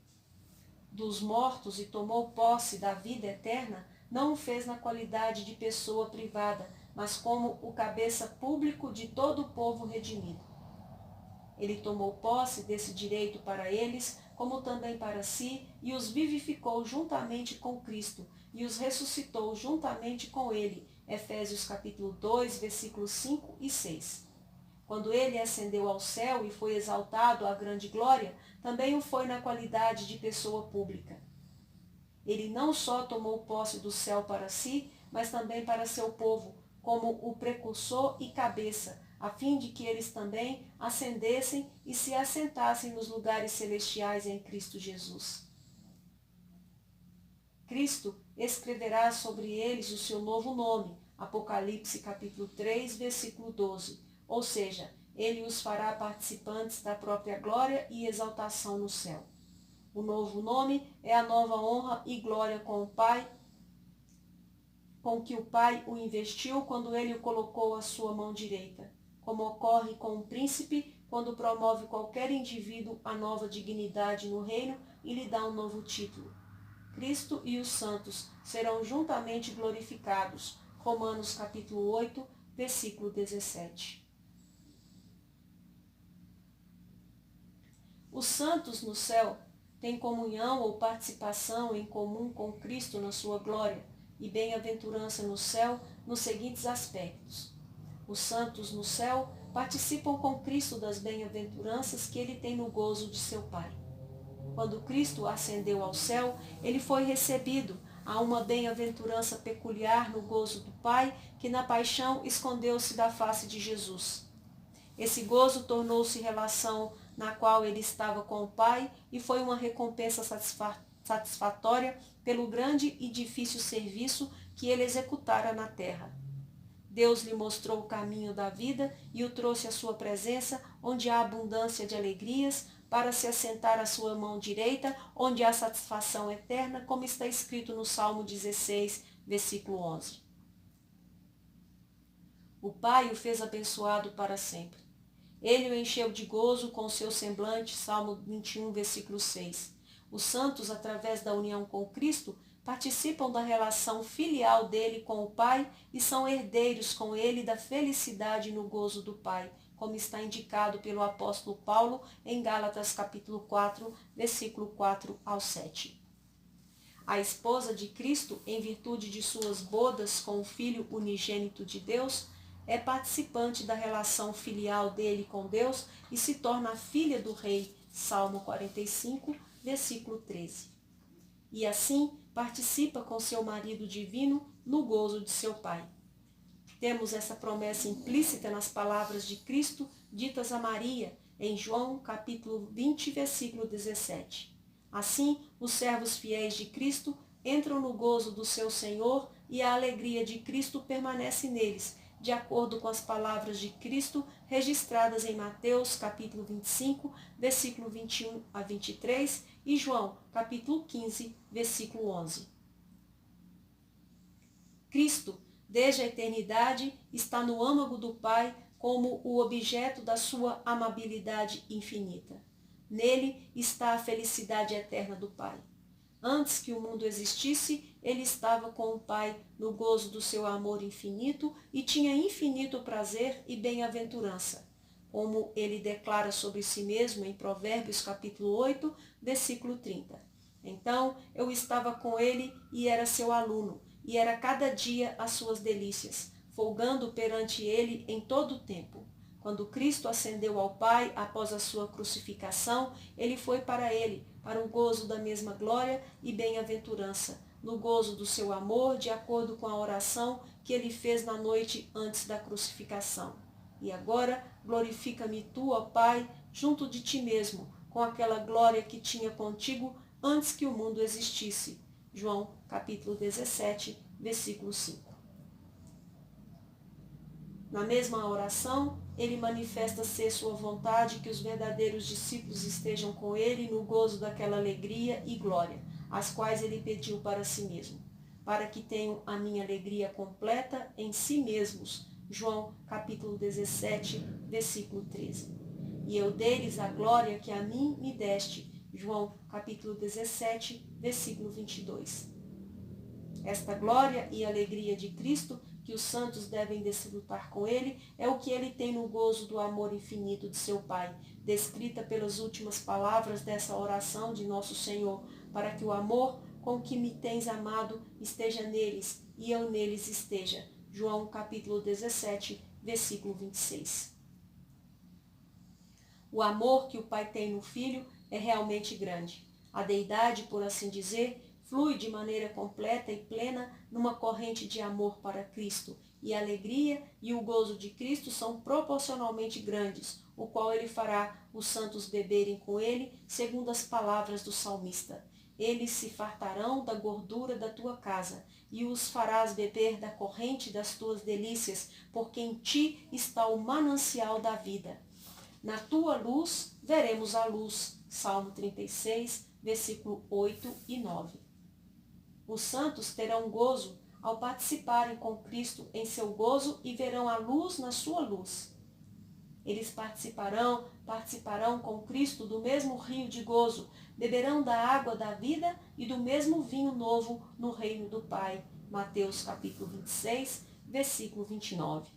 dos mortos e tomou posse da vida eterna, não o fez na qualidade de pessoa privada, mas como o cabeça público de todo o povo redimido. Ele tomou posse desse direito para eles, como também para si, e os vivificou juntamente com Cristo, e os ressuscitou juntamente com ele. Efésios capítulo 2, versículos 5 e 6. Quando ele ascendeu ao céu e foi exaltado à grande glória, também o foi na qualidade de pessoa pública. Ele não só tomou posse do céu para si, mas também para seu povo, como o precursor e cabeça, a fim de que eles também ascendessem e se assentassem nos lugares celestiais em Cristo Jesus. Cristo escreverá sobre eles o seu novo nome, Apocalipse capítulo 3, versículo 12, ou seja, ele os fará participantes da própria glória e exaltação no céu. O novo nome é a nova honra e glória com o Pai, com que o Pai o investiu quando ele o colocou à sua mão direita, como ocorre com um príncipe quando promove qualquer indivíduo a nova dignidade no reino e lhe dá um novo título. Cristo e os santos serão juntamente glorificados. Romanos capítulo 8, versículo 17. Os santos no céu têm comunhão ou participação em comum com Cristo na sua glória e bem-aventurança no céu nos seguintes aspectos. Os santos no céu participam com Cristo das bem-aventuranças que ele tem no gozo de seu Pai. Quando Cristo ascendeu ao céu, ele foi recebido a uma bem-aventurança peculiar no gozo do Pai, que na paixão escondeu-se da face de Jesus. Esse gozo tornou-se relação na qual ele estava com o Pai e foi uma recompensa satisfatória pelo grande e difícil serviço que ele executara na terra. Deus lhe mostrou o caminho da vida e o trouxe à sua presença, onde há abundância de alegrias, para se assentar à sua mão direita, onde há satisfação eterna, como está escrito no Salmo 16, versículo 11. O Pai o fez abençoado para sempre. Ele o encheu de gozo com o seu semblante, Salmo 21, versículo 6. Os santos, através da união com Cristo, participam da relação filial dele com o Pai e são herdeiros com ele da felicidade no gozo do Pai, como está indicado pelo apóstolo Paulo em Gálatas capítulo 4, versículo 4 ao 7. A esposa de Cristo, em virtude de suas bodas com o Filho unigênito de Deus, é participante da relação filial dele com Deus e se torna filha do Rei, Salmo 45, versículo 13. E assim participa com seu marido divino no gozo de seu Pai. Temos essa promessa implícita nas palavras de Cristo ditas a Maria, em João capítulo 20, versículo 17. Assim, os servos fiéis de Cristo entram no gozo do seu Senhor e a alegria de Cristo permanece neles, de acordo com as palavras de Cristo registradas em Mateus capítulo 25, versículo 21 a 23 e João capítulo 15, versículo 11. Cristo, desde a eternidade, está no âmago do Pai como o objeto da sua amabilidade infinita. Nele está a felicidade eterna do Pai. Antes que o mundo existisse, ele estava com o Pai no gozo do seu amor infinito e tinha infinito prazer e bem-aventurança, como ele declara sobre si mesmo em Provérbios capítulo 8, versículo 30. Então eu estava com ele e era seu aluno, e era cada dia as suas delícias, folgando perante ele em todo o tempo. Quando Cristo ascendeu ao Pai após a sua crucificação, ele foi para ele, para o gozo da mesma glória e bem-aventurança, no gozo do seu amor, de acordo com a oração que ele fez na noite antes da crucificação. E agora glorifica-me tu, ó Pai, junto de ti mesmo, com aquela glória que tinha contigo antes que o mundo existisse. João capítulo 17, versículo 5. Na mesma oração, ele manifesta ser sua vontade que os verdadeiros discípulos estejam com ele no gozo daquela alegria e glória, as quais ele pediu para si mesmo, para que tenham a minha alegria completa em si mesmos. João capítulo 17, versículo 13. E eu dei-lhes a glória que a mim me deste. João capítulo 17, versículo 22. Esta glória e alegria de Cristo, que os santos devem desfrutar com ele, é o que ele tem no gozo do amor infinito de seu Pai, descrita pelas últimas palavras dessa oração de nosso Senhor, para que o amor com que me tens amado esteja neles e eu neles esteja. João capítulo 17, versículo 26. O amor que o Pai tem no Filho é realmente grande. A deidade, por assim dizer, flui de maneira completa e plena numa corrente de amor para Cristo, e a alegria e o gozo de Cristo são proporcionalmente grandes, o qual ele fará os santos beberem com ele, segundo as palavras do salmista. Eles se fartarão da gordura da tua casa, e os farás beber da corrente das tuas delícias, porque em ti está o manancial da vida. Na tua luz veremos a luz. Salmo 36, versículo 8 e 9. Os santos terão gozo ao participarem com Cristo em seu gozo e verão a luz na sua luz. Eles participarão com Cristo do mesmo rio de gozo, beberão da água da vida e do mesmo vinho novo no reino do Pai. Mateus capítulo 26, versículo 29.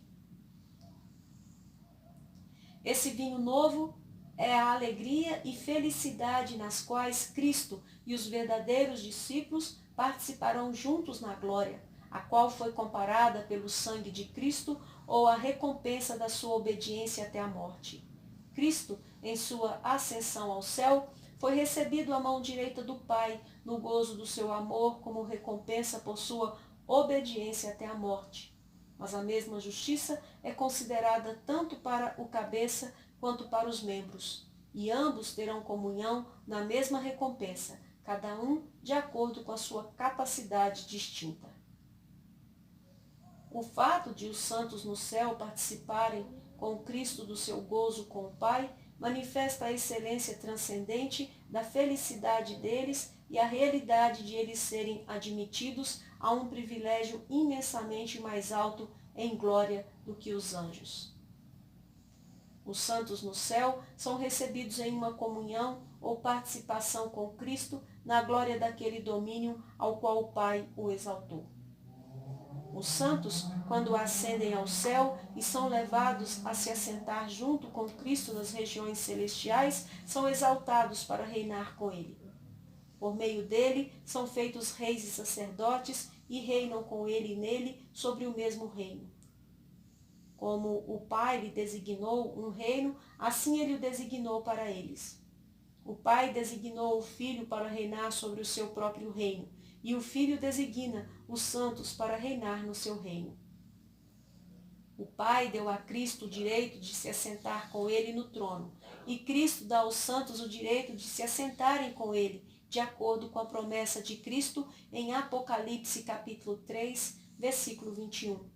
Esse vinho novo é a alegria e felicidade nas quais Cristo e os verdadeiros discípulos participarão juntos na glória, a qual foi comparada pelo sangue de Cristo ou a recompensa da sua obediência até a morte. Cristo, em sua ascensão ao céu, foi recebido à mão direita do Pai, no gozo do seu amor, como recompensa por sua obediência até a morte. Mas a mesma justiça é considerada tanto para o cabeça quanto para os membros, e ambos terão comunhão na mesma recompensa, cada um de acordo com a sua capacidade distinta. O fato de os santos no céu participarem com Cristo do seu gozo com o Pai manifesta a excelência transcendente da felicidade deles e a realidade de eles serem admitidos a um privilégio imensamente mais alto em glória do que os anjos. Os santos no céu são recebidos em uma comunhão ou participação com Cristo na glória daquele domínio ao qual o Pai o exaltou. Os santos, quando ascendem ao céu e são levados a se assentar junto com Cristo nas regiões celestiais, são exaltados para reinar com ele. Por meio dele, são feitos reis e sacerdotes e reinam com ele e nele sobre o mesmo reino. Como o Pai lhe designou um reino, assim ele o designou para eles. O Pai designou o Filho para reinar sobre o seu próprio reino, e o Filho designa os santos para reinar no seu reino. O Pai deu a Cristo o direito de se assentar com ele no trono, e Cristo dá aos santos o direito de se assentarem com ele, de acordo com a promessa de Cristo em Apocalipse capítulo 3, versículo 21.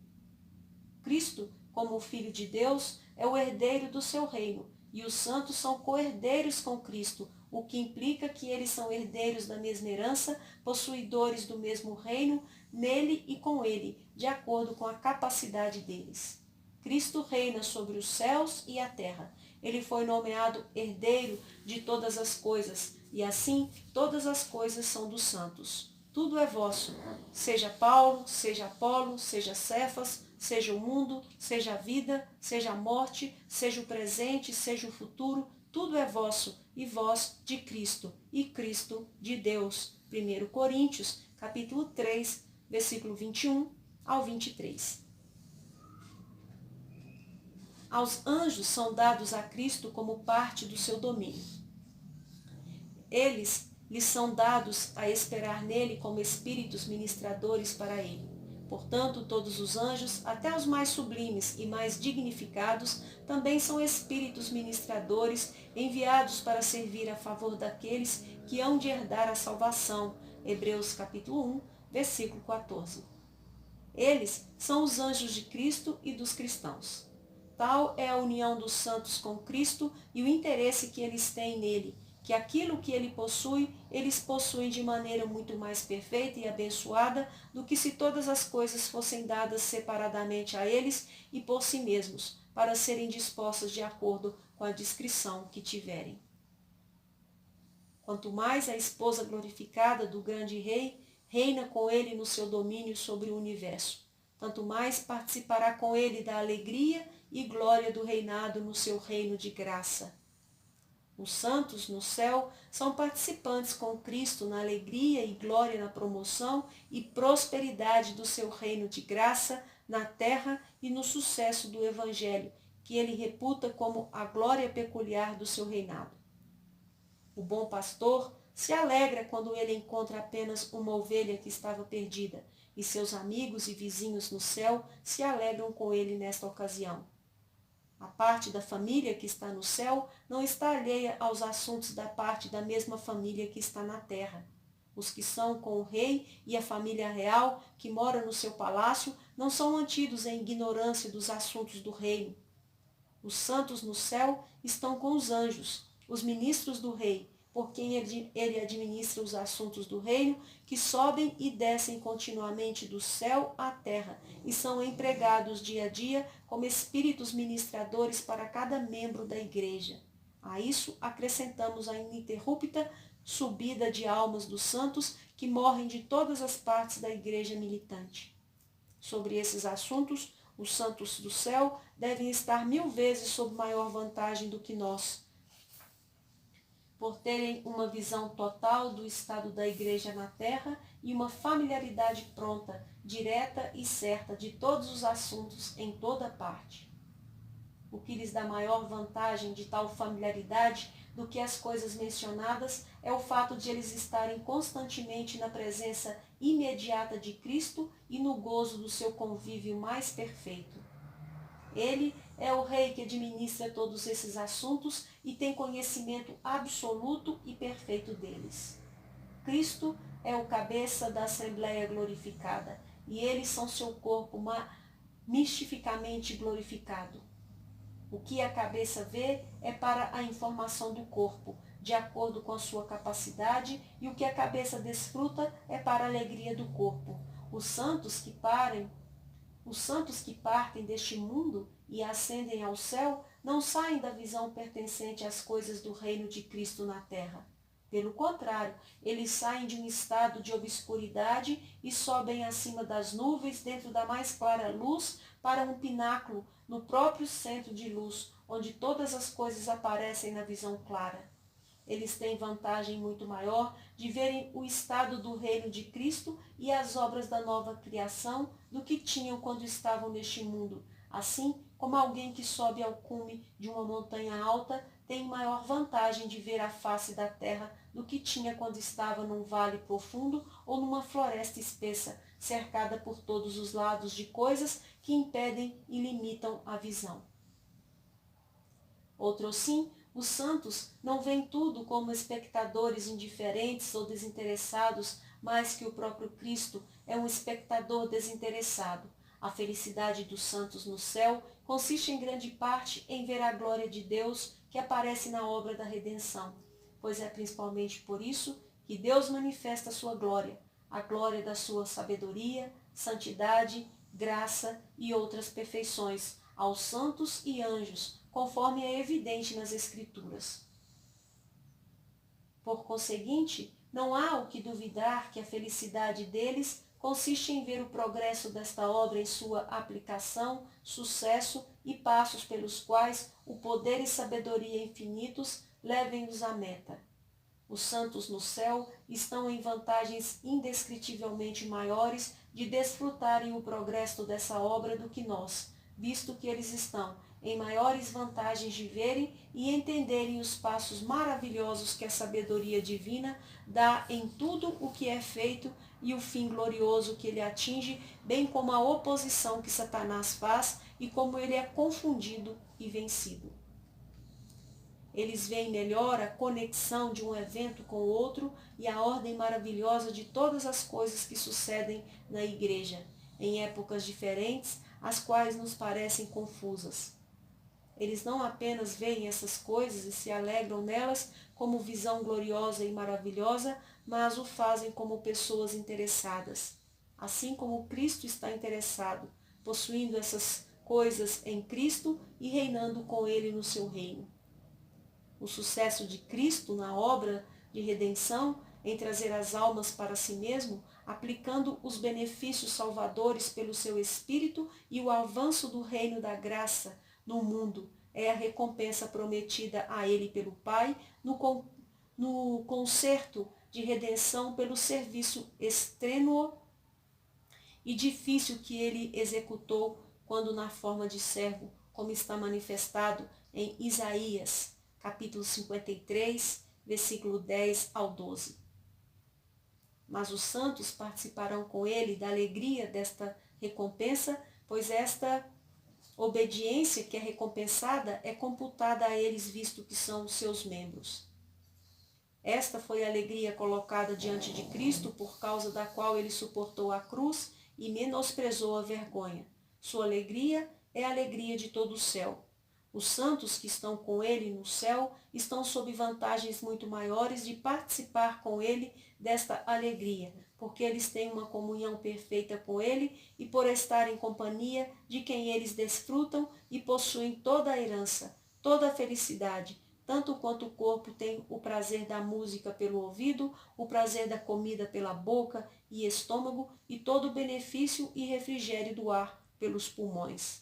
Cristo, como o Filho de Deus, é o herdeiro do seu reino, e os santos são co-herdeiros com Cristo, o que implica que eles são herdeiros da mesma herança, possuidores do mesmo reino, nele e com ele, de acordo com a capacidade deles. Cristo reina sobre os céus e a terra. Ele foi nomeado herdeiro de todas as coisas, e assim todas as coisas são dos santos. Tudo é vosso, seja Paulo, seja Apolo, seja Cefas, seja o mundo, seja a vida, seja a morte, seja o presente, seja o futuro, tudo é vosso, e vós de Cristo, e Cristo de Deus. 1 Coríntios, capítulo 3, versículo 21 ao 23. Aos anjos são dados a Cristo como parte do seu domínio. Eles lhes são dados a esperar nele como espíritos ministradores para ele. Portanto, todos os anjos, até os mais sublimes e mais dignificados, também são espíritos ministradores enviados para servir a favor daqueles que hão de herdar a salvação. Hebreus capítulo 1, versículo 14. Eles são os anjos de Cristo e dos cristãos. Tal é a união dos santos com Cristo e o interesse que eles têm nele, que aquilo que ele possui, eles possuem de maneira muito mais perfeita e abençoada do que se todas as coisas fossem dadas separadamente a eles e por si mesmos, para serem dispostas de acordo com a discrição que tiverem. Quanto mais a esposa glorificada do grande rei reina com ele no seu domínio sobre o universo, tanto mais participará com ele da alegria e glória do reinado no seu reino de graça. Os santos no céu são participantes com Cristo na alegria e glória na promoção e prosperidade do seu reino de graça na terra e no sucesso do Evangelho, que ele reputa como a glória peculiar do seu reinado. O bom pastor se alegra quando ele encontra apenas uma ovelha que estava perdida, e seus amigos e vizinhos no céu se alegram com ele nesta ocasião. A parte da família que está no céu não está alheia aos assuntos da parte da mesma família que está na terra. Os que são com o rei e a família real que mora no seu palácio não são mantidos em ignorância dos assuntos do reino. Os santos no céu estão com os anjos, os ministros do rei, por quem ele administra os assuntos do reino, que sobem e descem continuamente do céu à terra, e são empregados dia a dia como espíritos ministradores para cada membro da igreja. A isso acrescentamos a ininterrupta subida de almas dos santos que morrem de todas as partes da igreja militante. Sobre esses assuntos, os santos do céu devem estar 1000 vezes sob maior vantagem do que nós, por terem uma visão total do estado da igreja na terra e uma familiaridade pronta, direta e certa de todos os assuntos em toda parte. O que lhes dá maior vantagem de tal familiaridade do que as coisas mencionadas é o fato de eles estarem constantemente na presença imediata de Cristo e no gozo do seu convívio mais perfeito. Ele é o rei que administra todos esses assuntos e tem conhecimento absoluto e perfeito deles. Cristo é o cabeça da Assembleia glorificada e eles são seu corpo mistificamente glorificado. O que a cabeça vê é para a informação do corpo, de acordo com a sua capacidade, e o que a cabeça desfruta é para a alegria do corpo. Os santos que partem deste mundo e ascendem ao céu não saem da visão pertencente às coisas do reino de Cristo na terra. Pelo contrário, eles saem de um estado de obscuridade e sobem acima das nuvens dentro da mais clara luz para um pináculo no próprio centro de luz, onde todas as coisas aparecem na visão clara. Eles têm vantagem muito maior de verem o estado do reino de Cristo e as obras da nova criação do que tinham quando estavam neste mundo. Assim como alguém que sobe ao cume de uma montanha alta tem maior vantagem de ver a face da terra do que tinha quando estava num vale profundo ou numa floresta espessa, cercada por todos os lados de coisas que impedem e limitam a visão. Outrosim, os santos não veem tudo como espectadores indiferentes ou desinteressados, mas que o próprio Cristo é um espectador desinteressado. A felicidade dos santos no céu consiste em grande parte em ver a glória de Deus que aparece na obra da redenção, pois é principalmente por isso que Deus manifesta a sua glória, a glória da sua sabedoria, santidade, graça e outras perfeições, aos santos e anjos, conforme é evidente nas Escrituras. Por conseguinte, não há o que duvidar que a felicidade deles consiste em ver o progresso desta obra em sua aplicação, sucesso e passos pelos quais o poder e sabedoria infinitos levem-os à meta. Os santos no céu estão em vantagens indescritivelmente maiores de desfrutarem o progresso dessa obra do que nós, visto que eles estão em maiores vantagens de verem e entenderem os passos maravilhosos que a sabedoria divina dá em tudo o que é feito e o fim glorioso que ele atinge, bem como a oposição que Satanás faz e como ele é confundido e vencido. Eles veem melhor a conexão de um evento com o outro e a ordem maravilhosa de todas as coisas que sucedem na igreja, em épocas diferentes, as quais nos parecem confusas. Eles não apenas veem essas coisas e se alegram nelas como visão gloriosa e maravilhosa, mas o fazem como pessoas interessadas. Assim como Cristo está interessado, possuindo essas coisas em Cristo e reinando com ele no seu reino. O sucesso de Cristo na obra de redenção, em trazer as almas para si mesmo, aplicando os benefícios salvadores pelo seu Espírito e o avanço do reino da graça no mundo, é a recompensa prometida a ele pelo Pai no concerto de redenção pelo serviço extrênuo e difícil que ele executou quando na forma de servo, como está manifestado em Isaías, capítulo 53, versículo 10 ao 12. Mas os santos participarão com ele da alegria desta recompensa, pois esta obediência que é recompensada é computada a eles, visto que são os seus membros. Esta foi a alegria colocada diante de Cristo, por causa da qual ele suportou a cruz e menosprezou a vergonha. Sua alegria é a alegria de todo o céu. Os santos que estão com ele no céu estão sob vantagens muito maiores de participar com ele desta alegria, porque eles têm uma comunhão perfeita com ele e por estar em companhia de quem eles desfrutam e possuem toda a herança, toda a felicidade, tanto quanto o corpo tem o prazer da música pelo ouvido, o prazer da comida pela boca e estômago e todo o benefício e refrigério do ar pelos pulmões.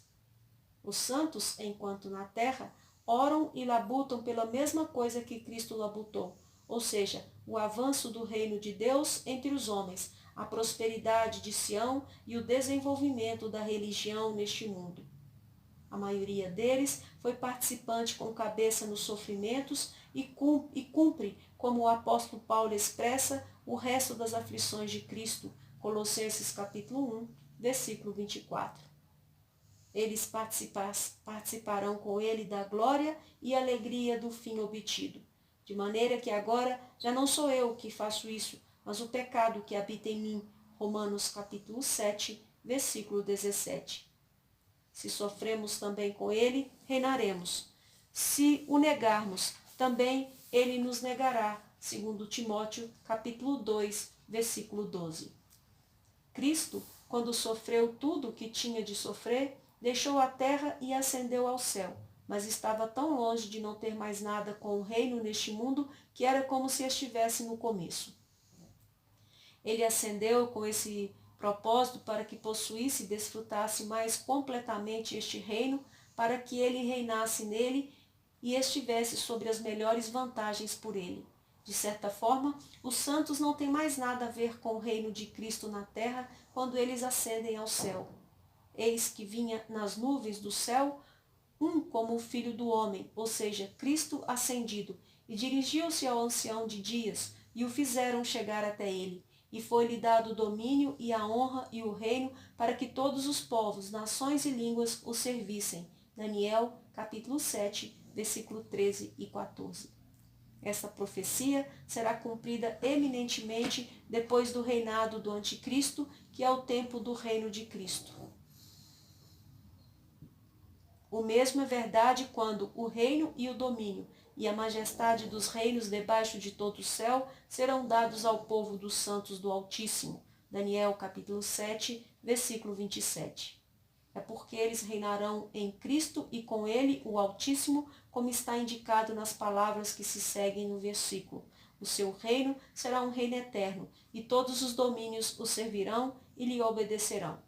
Os santos, enquanto na terra, oram e labutam pela mesma coisa que Cristo labutou, ou seja, o avanço do reino de Deus entre os homens, a prosperidade de Sião e o desenvolvimento da religião neste mundo. A maioria deles foi participante com cabeça nos sofrimentos e cumpre, como o apóstolo Paulo expressa, o resto das aflições de Cristo, Colossenses capítulo 1, versículo 24. Eles participarão com ele da glória e alegria do fim obtido. De maneira que agora já não sou eu que faço isso, mas o pecado que habita em mim. Romanos capítulo 7, versículo 17. Se sofremos também com ele, reinaremos. Se o negarmos, também ele nos negará. Segundo Timóteo capítulo 2, versículo 12. Cristo, quando sofreu tudo o que tinha de sofrer, deixou a terra e ascendeu ao céu, mas estava tão longe de não ter mais nada com o reino neste mundo que era como se estivesse no começo. Ele ascendeu com esse propósito para que possuísse e desfrutasse mais completamente este reino, para que ele reinasse nele e estivesse sobre as melhores vantagens por ele. De certa forma, os santos não têm mais nada a ver com o reino de Cristo na terra quando eles ascendem ao céu. Eis que vinha nas nuvens do céu um como o Filho do Homem, ou seja, Cristo ascendido, e dirigiu-se ao ancião de dias, e o fizeram chegar até ele. E foi-lhe dado o domínio e a honra e o reino para que todos os povos, nações e línguas o servissem. Daniel, capítulo 7, versículo 13 e 14. Esta profecia será cumprida eminentemente depois do reinado do anticristo, que é o tempo do reino de Cristo. O mesmo é verdade quando o reino e o domínio e a majestade dos reinos debaixo de todo o céu serão dados ao povo dos santos do Altíssimo. Daniel capítulo 7, versículo 27. É É porque eles reinarão em Cristo e com ele o Altíssimo, como está indicado nas palavras que se seguem no versículo. O seu reino será um reino eterno, e todos os domínios o servirão e lhe obedecerão.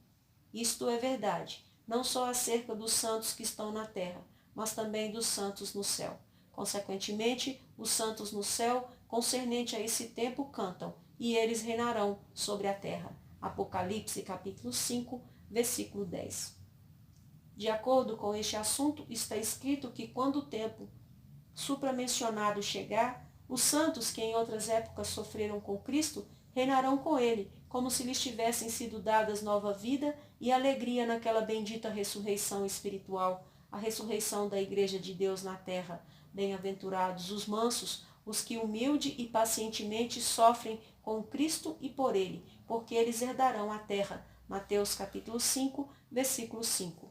Isto é verdade, não só acerca dos santos que estão na terra, mas também dos santos no céu. Consequentemente, os santos no céu, concernente a esse tempo, cantam, e eles reinarão sobre a terra. Apocalipse capítulo 5, versículo 10. De acordo com este assunto, está escrito que quando o tempo supramencionado chegar, os santos que em outras épocas sofreram com Cristo reinarão com ele, como se lhes tivessem sido dadas nova vida e alegria naquela bendita ressurreição espiritual, a ressurreição da Igreja de Deus na terra. Bem-aventurados os mansos, os que humilde e pacientemente sofrem com Cristo e por ele, porque eles herdarão a terra. Mateus capítulo 5, versículo 5.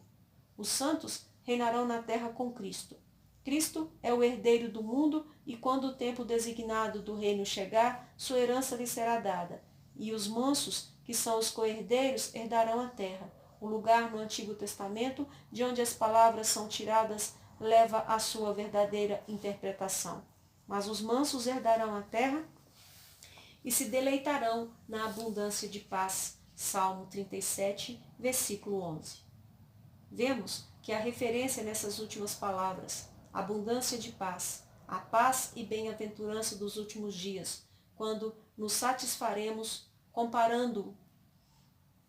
Os santos reinarão na terra com Cristo. Cristo é o herdeiro do mundo e quando o tempo designado do reino chegar, sua herança lhe será dada. E os mansos, que são os co-herdeiros, herdarão a terra. O lugar no Antigo Testamento, de onde as palavras são tiradas, leva a sua verdadeira interpretação. Mas os mansos herdarão a terra e se deleitarão na abundância de paz. Salmo 37, versículo 11. Vemos que a referência nessas últimas palavras, abundância de paz, a paz e bem-aventurança dos últimos dias, quando nos satisfaremos comparando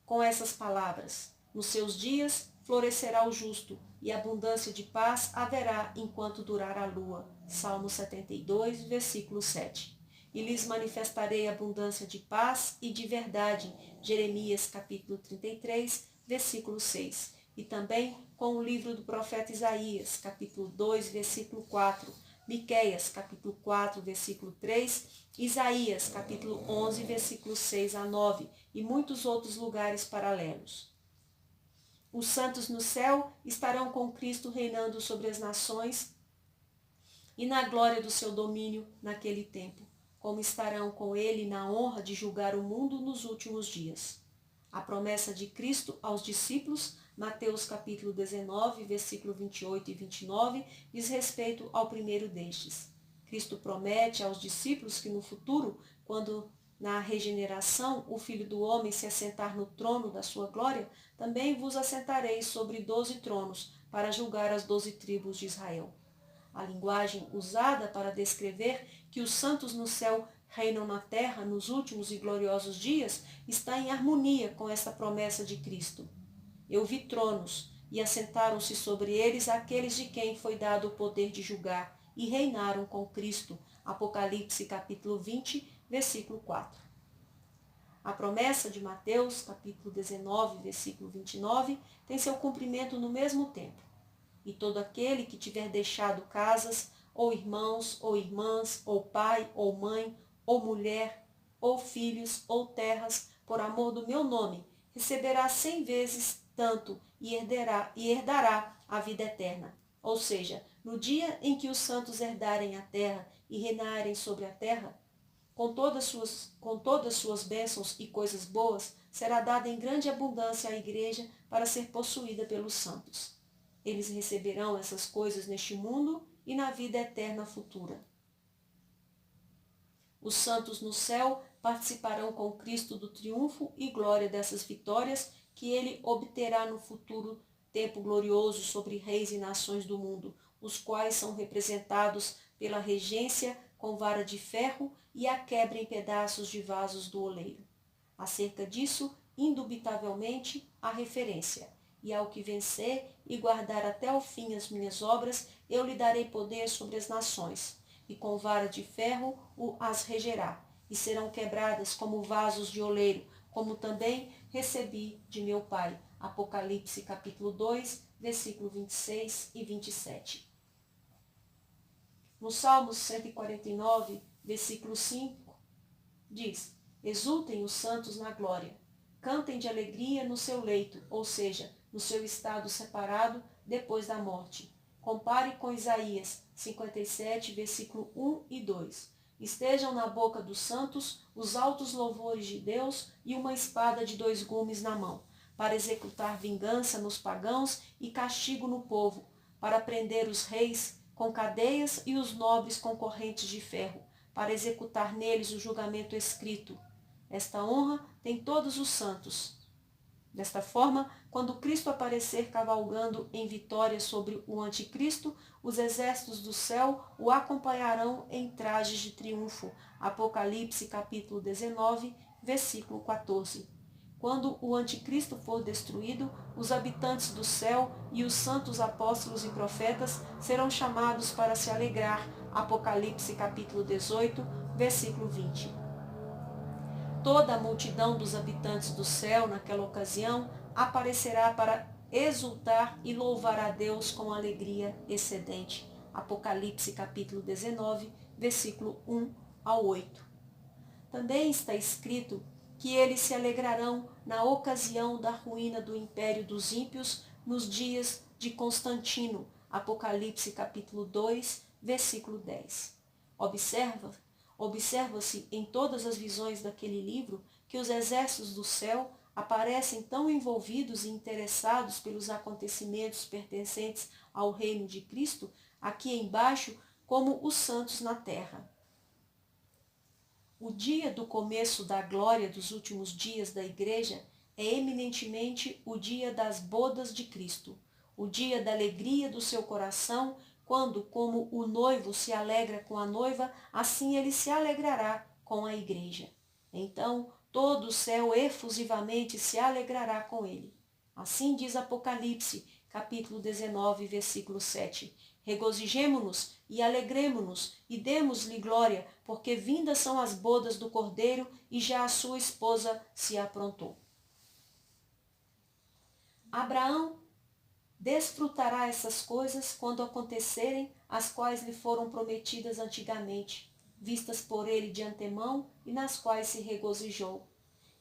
com essas palavras. Nos seus dias florescerá o justo, e abundância de paz haverá enquanto durar a lua. Salmo 72, versículo 7. E lhes manifestarei abundância de paz e de verdade. Jeremias capítulo 33, versículo 6. E também com o livro do profeta Isaías, capítulo 2, versículo 4, Miqueias, capítulo 4, versículo 3, Isaías, capítulo 11, versículos 6 a 9, e muitos outros lugares paralelos. Os santos no céu estarão com Cristo reinando sobre as nações e na glória do seu domínio naquele tempo, como estarão com ele na honra de julgar o mundo nos últimos dias. A promessa de Cristo aos discípulos, Mateus capítulo 19, versículo 28 e 29, diz respeito ao primeiro destes. Cristo promete aos discípulos que no futuro, quando na regeneração o Filho do Homem se assentar no trono da sua glória, também vos assentareis sobre 12 tronos para julgar as 12 tribos de Israel. A linguagem usada para descrever que os santos no céu reinam na terra nos últimos e gloriosos dias está em harmonia com esta promessa de Cristo. Eu vi tronos, e assentaram-se sobre eles aqueles de quem foi dado o poder de julgar, e reinaram com Cristo. Apocalipse capítulo 20, versículo 4. A promessa de Mateus capítulo 19, versículo 29, tem seu cumprimento no mesmo tempo. E todo aquele que tiver deixado casas, ou irmãos, ou irmãs, ou pai, ou mãe, ou mulher, ou filhos, ou terras, por amor do meu nome, receberá 100 vezes tanto e herdará a vida eterna. Ou seja, no dia em que os santos herdarem a terra e reinarem sobre a terra, com todas suas bênçãos e coisas boas, será dada em grande abundância à igreja para ser possuída pelos santos. Eles receberão essas coisas neste mundo e na vida eterna futura. Os santos no céu participarão com Cristo do triunfo e glória dessas vitórias que ele obterá no futuro tempo glorioso sobre reis e nações do mundo, os quais são representados pela regência com vara de ferro e a quebra em pedaços de vasos do oleiro. Acerca disso, indubitavelmente, há referência. E ao que vencer e guardar até o fim as minhas obras, eu lhe darei poder sobre as nações, e com vara de ferro as regerá, e serão quebradas como vasos de oleiro, como também recebi de meu Pai. Apocalipse capítulo 2, versículo 26 e 27. No Salmo 149, versículo 5, diz: exultem os santos na glória, cantem de alegria no seu leito, ou seja, no seu estado separado depois da morte. Compare com Isaías 57, versículo 1 e 2. Estejam na boca dos santos os altos louvores de Deus e uma espada de 2 gumes na mão, para executar vingança nos pagãos e castigo no povo, para prender os reis com cadeias e os nobres com correntes de ferro, para executar neles o julgamento escrito. Esta honra tem todos os santos. Desta forma, quando Cristo aparecer cavalgando em vitória sobre o anticristo, os exércitos do céu o acompanharão em trajes de triunfo. Apocalipse capítulo 19, versículo 14. Quando o anticristo for destruído, os habitantes do céu e os santos apóstolos e profetas serão chamados para se alegrar. Apocalipse capítulo 18, versículo 20. Toda a multidão dos habitantes do céu, naquela ocasião, aparecerá para exultar e louvar a Deus com alegria excedente. Apocalipse capítulo 19, versículo 1 ao 8. Também está escrito que eles se alegrarão na ocasião da ruína do império dos ímpios nos dias de Constantino. Apocalipse capítulo 2, versículo 10. Observa-se em todas as visões daquele livro que os exércitos do céu aparecem tão envolvidos e interessados pelos acontecimentos pertencentes ao reino de Cristo, aqui embaixo, como os santos na terra. O dia do começo da glória dos últimos dias da Igreja é eminentemente o dia das bodas de Cristo, o dia da alegria do seu coração, quando, como o noivo se alegra com a noiva, assim ele se alegrará com a igreja. Então, todo o céu efusivamente se alegrará com ele. Assim diz Apocalipse, capítulo 19, versículo 7. Regozijemo-nos e alegremo-nos e demos-lhe glória, porque vindas são as bodas do Cordeiro e já a sua esposa se aprontou. Abraão desfrutará essas coisas quando acontecerem, as quais lhe foram prometidas antigamente, vistas por ele de antemão e nas quais se regozijou.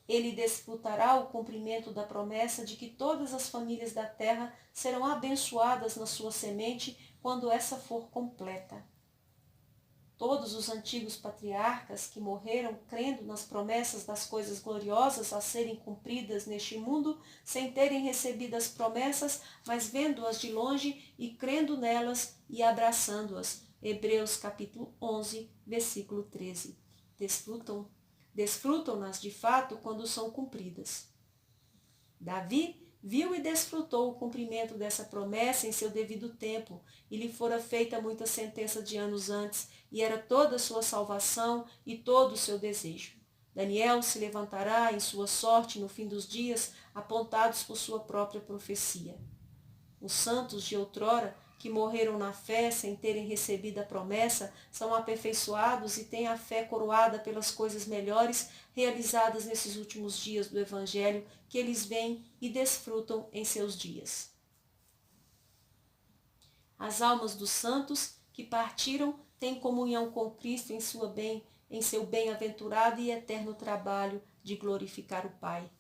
Ele desfrutará o cumprimento da promessa de que todas as famílias da terra serão abençoadas na sua semente quando essa for completa. Todos os antigos patriarcas que morreram crendo nas promessas das coisas gloriosas a serem cumpridas neste mundo, sem terem recebido as promessas, mas vendo-as de longe e crendo nelas e abraçando-as. Hebreus capítulo 11, versículo 13. Desfrutam-nas de fato quando são cumpridas. Davi viu e desfrutou o cumprimento dessa promessa em seu devido tempo, e lhe fora feita muita sentença de anos antes, e era toda a sua salvação e todo o seu desejo. Daniel se levantará em sua sorte no fim dos dias, apontados por sua própria profecia. Os santos de outrora, que morreram na fé sem terem recebido a promessa, são aperfeiçoados e têm a fé coroada pelas coisas melhores realizadas nesses últimos dias do Evangelho, que eles veem e desfrutam em seus dias. As almas dos santos que partiram têm comunhão com Cristo em seu bem-aventurado e eterno trabalho de glorificar o Pai.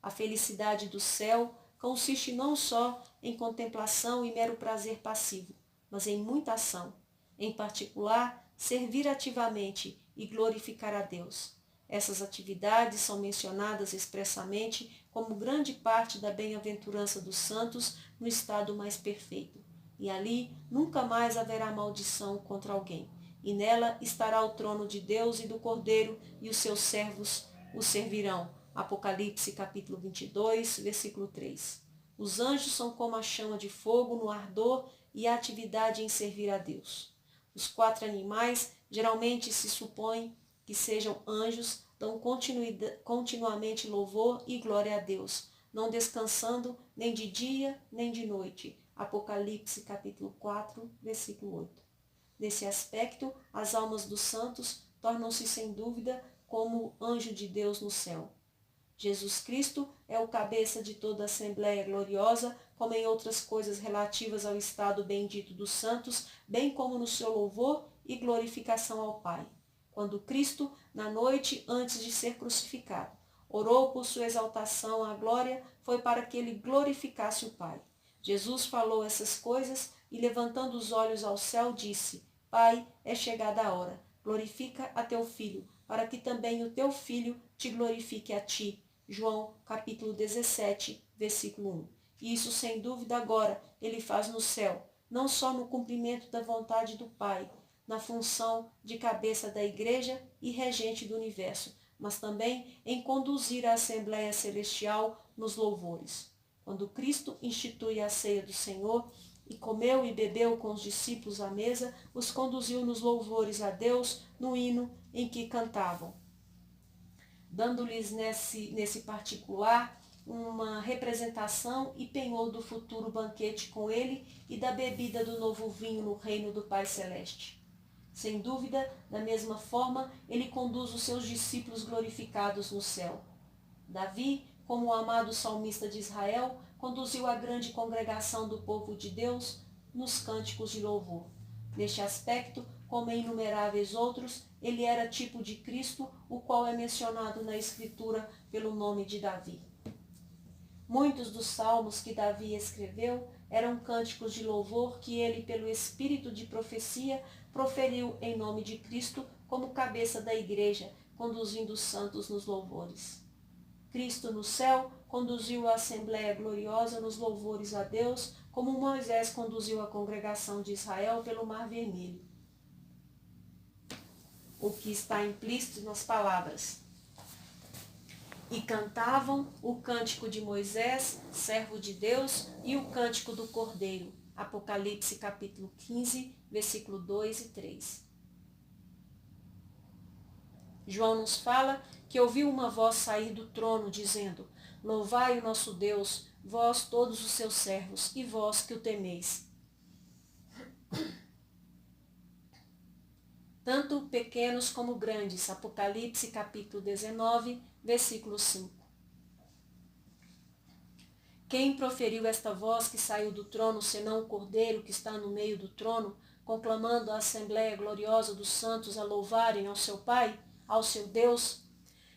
A felicidade do céu consiste não só em contemplação e mero prazer passivo, mas em muita ação, em particular, servir ativamente e glorificar a Deus. Essas atividades são mencionadas expressamente como grande parte da bem-aventurança dos santos no estado mais perfeito. E ali nunca mais haverá maldição contra alguém. E nela estará o trono de Deus e do Cordeiro, e os seus servos o servirão. Apocalipse capítulo 22, versículo 3. Os anjos são como a chama de fogo no ardor e a atividade em servir a Deus. Os 4 animais geralmente se supõe que sejam anjos, dão continuamente louvor e glória a Deus, não descansando nem de dia nem de noite. Apocalipse capítulo 4, versículo 8. Nesse aspecto, as almas dos santos tornam-se sem dúvida como anjo de Deus no céu. Jesus Cristo é o cabeça de toda a Assembleia gloriosa, como em outras coisas relativas ao estado bendito dos santos, bem como no seu louvor e glorificação ao Pai. Quando Cristo, na noite antes de ser crucificado, orou por sua exaltação à glória, foi para que ele glorificasse o Pai. Jesus falou essas coisas e, levantando os olhos ao céu, disse: Pai, é chegada a hora, glorifica a teu Filho, para que também o teu Filho te glorifique a ti. João capítulo 17, versículo 1. E isso, sem dúvida, agora ele faz no céu, não só no cumprimento da vontade do Pai, na função de cabeça da igreja e regente do universo, mas também em conduzir a Assembleia Celestial nos louvores. Quando Cristo institui a ceia do Senhor e comeu e bebeu com os discípulos à mesa, os conduziu nos louvores a Deus no hino em que cantavam, dando-lhes nesse particular uma representação e penhor do futuro banquete com ele e da bebida do novo vinho no reino do Pai Celeste. Sem dúvida, da mesma forma, ele conduz os seus discípulos glorificados no céu. Davi, como o amado salmista de Israel, conduziu a grande congregação do povo de Deus nos cânticos de louvor. Neste aspecto, como em inumeráveis outros, ele era tipo de Cristo, o qual é mencionado na Escritura pelo nome de Davi. Muitos dos salmos que Davi escreveu eram cânticos de louvor que ele, pelo espírito de profecia, proferiu em nome de Cristo como cabeça da igreja, conduzindo os santos nos louvores. Cristo no céu conduziu a Assembleia Gloriosa nos louvores a Deus, como Moisés conduziu a congregação de Israel pelo Mar Vermelho. O que está implícito nas palavras: e cantavam o cântico de Moisés, servo de Deus, e o cântico do Cordeiro. Apocalipse capítulo 15, versículo 2 e 3. João nos fala que ouviu uma voz sair do trono, dizendo: louvai o nosso Deus, vós todos os seus servos, e vós que o temeis. Tanto pequenos como grandes. Apocalipse capítulo 19, versículo 5. Quem proferiu esta voz que saiu do trono, senão o Cordeiro que está no meio do trono, conclamando a Assembleia Gloriosa dos santos a louvarem ao seu Pai, ao seu Deus?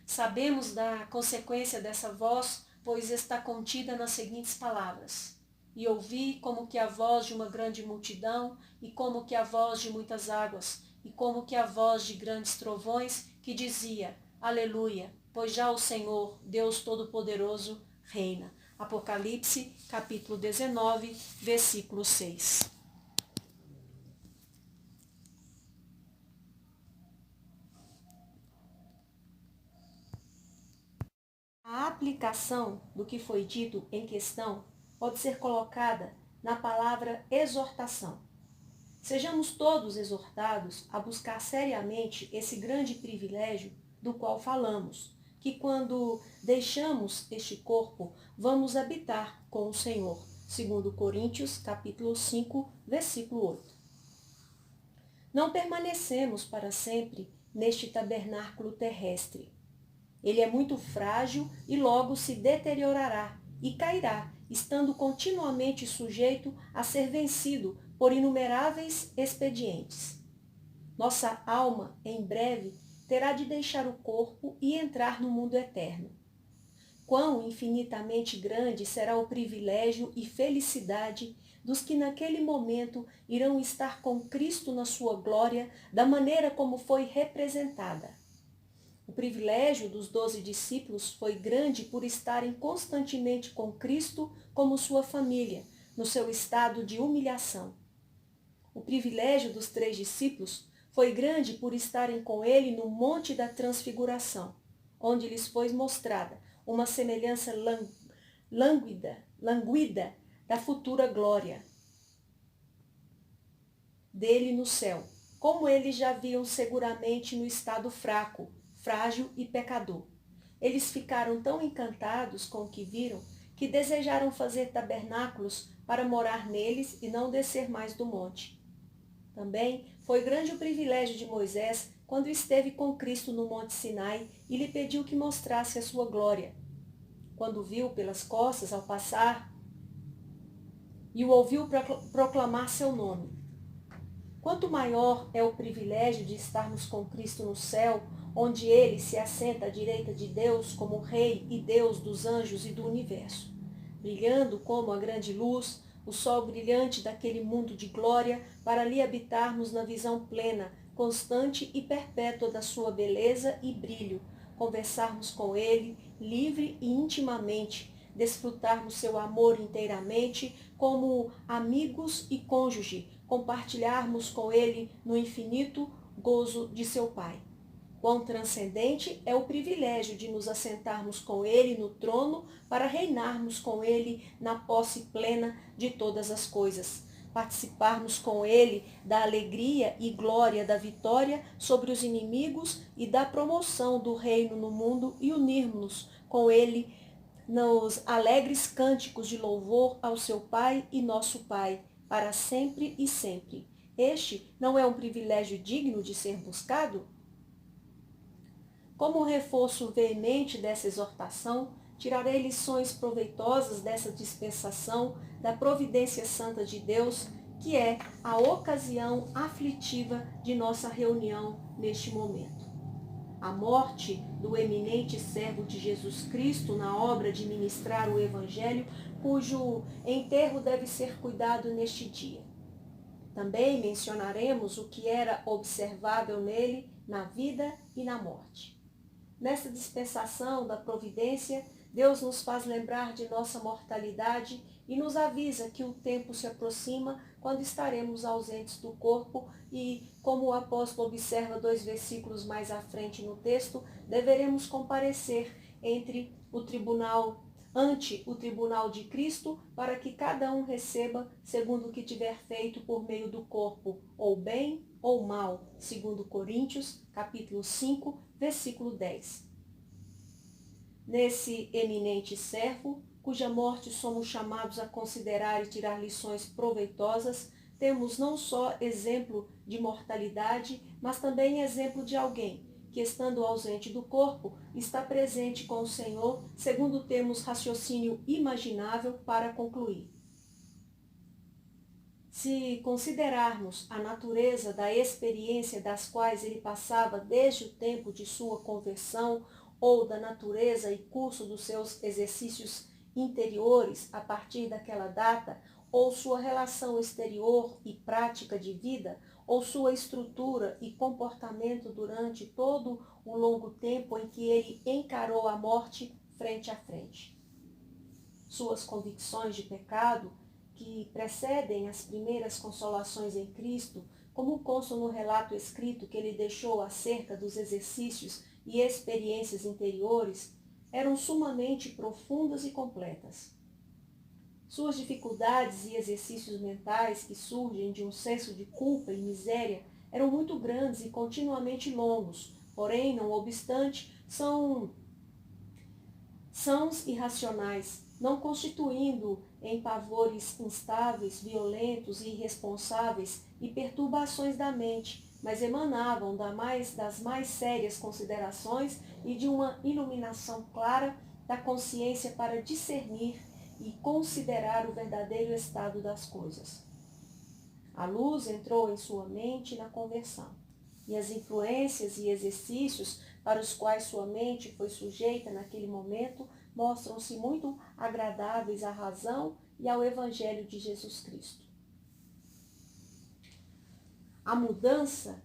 Sabemos da consequência dessa voz, pois está contida nas seguintes palavras: e ouvi como que a voz de uma grande multidão, e como que a voz de muitas águas, e como que a voz de grandes trovões, que dizia: aleluia, pois já o Senhor, Deus Todo-Poderoso, reina. Apocalipse, capítulo 19, versículo 6. A aplicação do que foi dito em questão pode ser colocada na palavra exortação. Sejamos todos exortados a buscar seriamente esse grande privilégio do qual falamos, que quando deixamos este corpo, vamos habitar com o Senhor, segundo Coríntios, capítulo 5, versículo 8. Não permanecemos para sempre neste tabernáculo terrestre. Ele é muito frágil e logo se deteriorará e cairá, estando continuamente sujeito a ser vencido por inumeráveis expedientes. Nossa alma, em breve, terá de deixar o corpo e entrar no mundo eterno. Quão infinitamente grande será o privilégio e felicidade dos que naquele momento irão estar com Cristo na sua glória, da maneira como foi representada. O privilégio dos 12 discípulos foi grande por estarem constantemente com Cristo como sua família, no seu estado de humilhação. O privilégio dos 3 discípulos foi grande por estarem com ele no Monte da Transfiguração, onde lhes foi mostrada uma semelhança languida da futura glória dele no céu, como eles já viam seguramente no estado fraco, frágil e pecador. Eles ficaram tão encantados com o que viram que desejaram fazer tabernáculos para morar neles e não descer mais do monte. Também foi grande o privilégio de Moisés quando esteve com Cristo no Monte Sinai e lhe pediu que mostrasse a sua glória. Quando viu pelas costas ao passar e o ouviu proclamar seu nome. Quanto maior é o privilégio de estarmos com Cristo no céu, onde ele se assenta à direita de Deus como Rei e Deus dos anjos e do universo, brilhando como a grande luz, o sol brilhante daquele mundo de glória, para ali habitarmos na visão plena, constante e perpétua da sua beleza e brilho, conversarmos com ele livre e intimamente, desfrutarmos seu amor inteiramente como amigos e cônjuge, compartilharmos com ele no infinito gozo de seu Pai. Quão transcendente é o privilégio de nos assentarmos com ele no trono para reinarmos com ele na posse plena de todas as coisas. Participarmos com ele da alegria e glória da vitória sobre os inimigos e da promoção do reino no mundo e unirmos-nos com ele nos alegres cânticos de louvor ao seu Pai e nosso Pai, para sempre e sempre. Este não é um privilégio digno de ser buscado? Como reforço veemente dessa exortação, tirarei lições proveitosas dessa dispensação da providência santa de Deus, que é a ocasião aflitiva de nossa reunião neste momento. A morte do eminente servo de Jesus Cristo na obra de ministrar o Evangelho, cujo enterro deve ser cuidado neste dia. Também mencionaremos o que era observável nele na vida e na morte. Nesta dispensação da providência, Deus nos faz lembrar de nossa mortalidade e nos avisa que o tempo se aproxima quando estaremos ausentes do corpo e, como o apóstolo observa 2 versículos mais à frente no texto, deveremos comparecer ante o tribunal de Cristo, para que cada um receba segundo o que tiver feito por meio do corpo, ou bem ou mal, segundo Coríntios, capítulo 5, versículo 10. Nesse eminente servo, cuja morte somos chamados a considerar e tirar lições proveitosas, temos não só exemplo de mortalidade, mas também exemplo de alguém que, estando ausente do corpo, está presente com o Senhor, segundo temos raciocínio imaginável para concluir. Se considerarmos a natureza da experiência das quais ele passava desde o tempo de sua conversão, ou da natureza e curso dos seus exercícios interiores a partir daquela data, ou sua relação exterior e prática de vida, ou sua estrutura e comportamento durante todo o longo tempo em que ele encarou a morte frente a frente. Suas convicções de pecado, que precedem as primeiras consolações em Cristo, como consta no relato escrito que ele deixou acerca dos exercícios e experiências interiores, eram sumamente profundas e completas. Suas dificuldades e exercícios mentais que surgem de um senso de culpa e miséria eram muito grandes e continuamente longos, porém, não obstante, são sãos e racionais, não constituindo em pavores instáveis, violentos e irresponsáveis e perturbações da mente, mas emanavam das mais sérias considerações e de uma iluminação clara da consciência para discernir e considerar o verdadeiro estado das coisas. A luz entrou em sua mente na conversão, e as influências e exercícios para os quais sua mente foi sujeita naquele momento mostram-se muito agradáveis à razão e ao Evangelho de Jesus Cristo. A mudança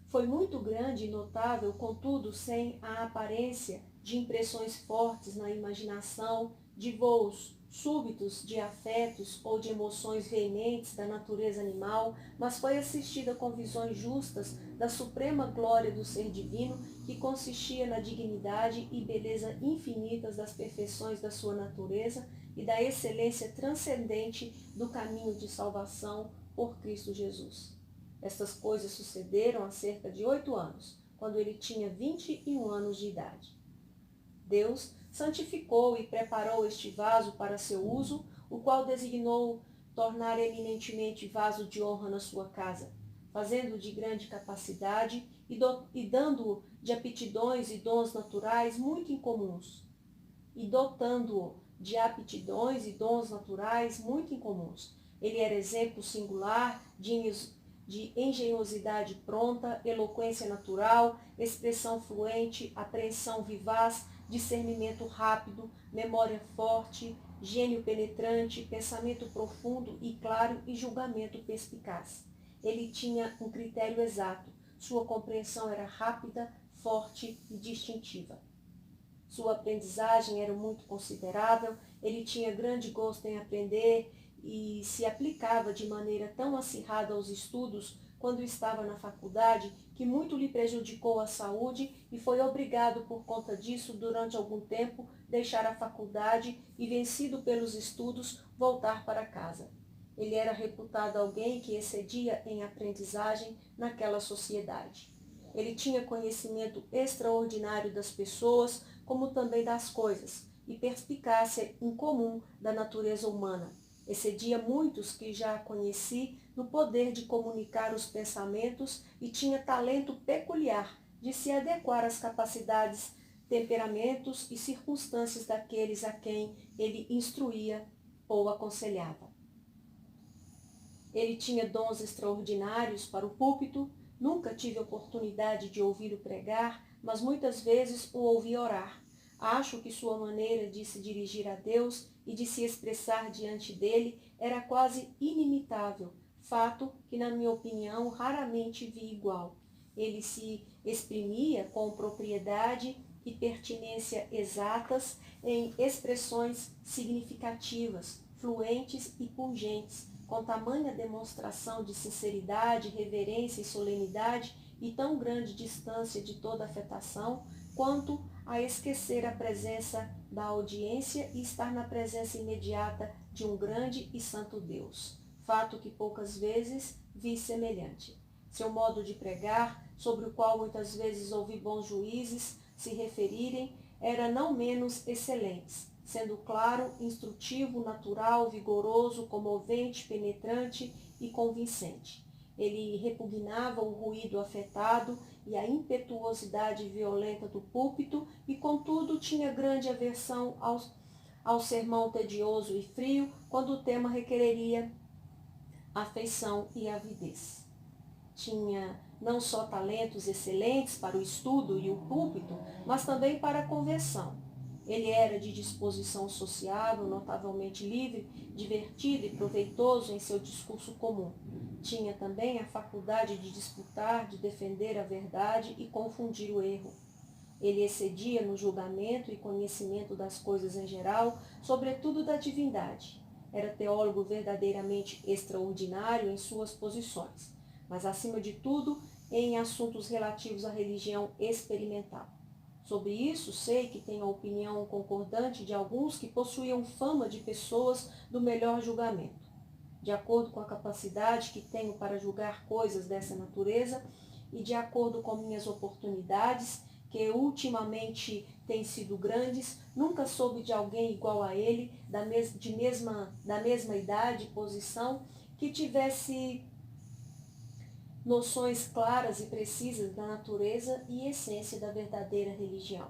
foi muito grande e notável, contudo, sem a aparência de impressões fortes na imaginação, de voos súbitos de afetos ou de emoções veementes da natureza animal, mas foi assistida com visões justas da suprema glória do ser divino, que consistia na dignidade e beleza infinitas das perfeições da sua natureza e da excelência transcendente do caminho de salvação por Cristo Jesus. Estas coisas sucederam há cerca de 8 anos, quando ele tinha 21 anos de idade. Deus santificou e preparou este vaso para seu uso, o qual designou tornar eminentemente vaso de honra na sua casa, fazendo-o de grande capacidade e dando-o de aptidões e dons naturais muito incomuns, Ele era exemplo singular de engenhosidade pronta, eloquência natural, expressão fluente, apreensão vivaz, discernimento rápido, memória forte, gênio penetrante, pensamento profundo e claro e julgamento perspicaz. Ele tinha um critério exato, sua compreensão era rápida, forte e distintiva. Sua aprendizagem era muito considerável, ele tinha grande gosto em aprender e se aplicava de maneira tão acirrada aos estudos quando estava na faculdade que muito lhe prejudicou a saúde e foi obrigado por conta disso, durante algum tempo, deixar a faculdade e, vencido pelos estudos, voltar para casa. Ele era reputado alguém que excedia em aprendizagem naquela sociedade. Ele tinha conhecimento extraordinário das pessoas, como também das coisas, e perspicácia incomum da natureza humana. Excedia muitos que já conheci no poder de comunicar os pensamentos e tinha talento peculiar de se adequar às capacidades, temperamentos e circunstâncias daqueles a quem ele instruía ou aconselhava. Ele tinha dons extraordinários para o púlpito. Nunca tive oportunidade de ouvi-lo pregar, mas muitas vezes o ouvi orar. Acho que sua maneira de se dirigir a Deus e de se expressar diante dele era quase inimitável, fato que, na minha opinião, raramente vi igual. Ele se exprimia com propriedade e pertinência exatas em expressões significativas, fluentes e pungentes, com tamanha demonstração de sinceridade, reverência e solenidade e tão grande distância de toda afetação, quanto a esquecer a presença da audiência e estar na presença imediata de um grande e santo Deus, fato que poucas vezes vi semelhante. Seu modo de pregar, sobre o qual muitas vezes ouvi bons juízes se referirem, era não menos excelente, sendo claro, instrutivo, natural, vigoroso, comovente, penetrante e convincente. Ele repugnava o ruído afetado e a impetuosidade violenta do púlpito e, contudo, tinha grande aversão ao sermão tedioso e frio, quando o tema requereria afeição e avidez. Tinha não só talentos excelentes para o estudo e o púlpito, mas também para a conversão. Ele era de disposição sociável, notavelmente livre, divertido e proveitoso em seu discurso comum. Tinha também a faculdade de disputar, de defender a verdade e confundir o erro. Ele excedia no julgamento e conhecimento das coisas em geral, sobretudo da divindade. Era teólogo verdadeiramente extraordinário em suas posições, mas, acima de tudo, em assuntos relativos à religião experimental. Sobre isso, sei que tenho a opinião concordante de alguns que possuíam fama de pessoas do melhor julgamento. De acordo com a capacidade que tenho para julgar coisas dessa natureza e de acordo com minhas oportunidades, que ultimamente têm sido grandes, nunca soube de alguém igual a ele, da mesma idade e posição, que tivesse noções claras e precisas da natureza e essência da verdadeira religião,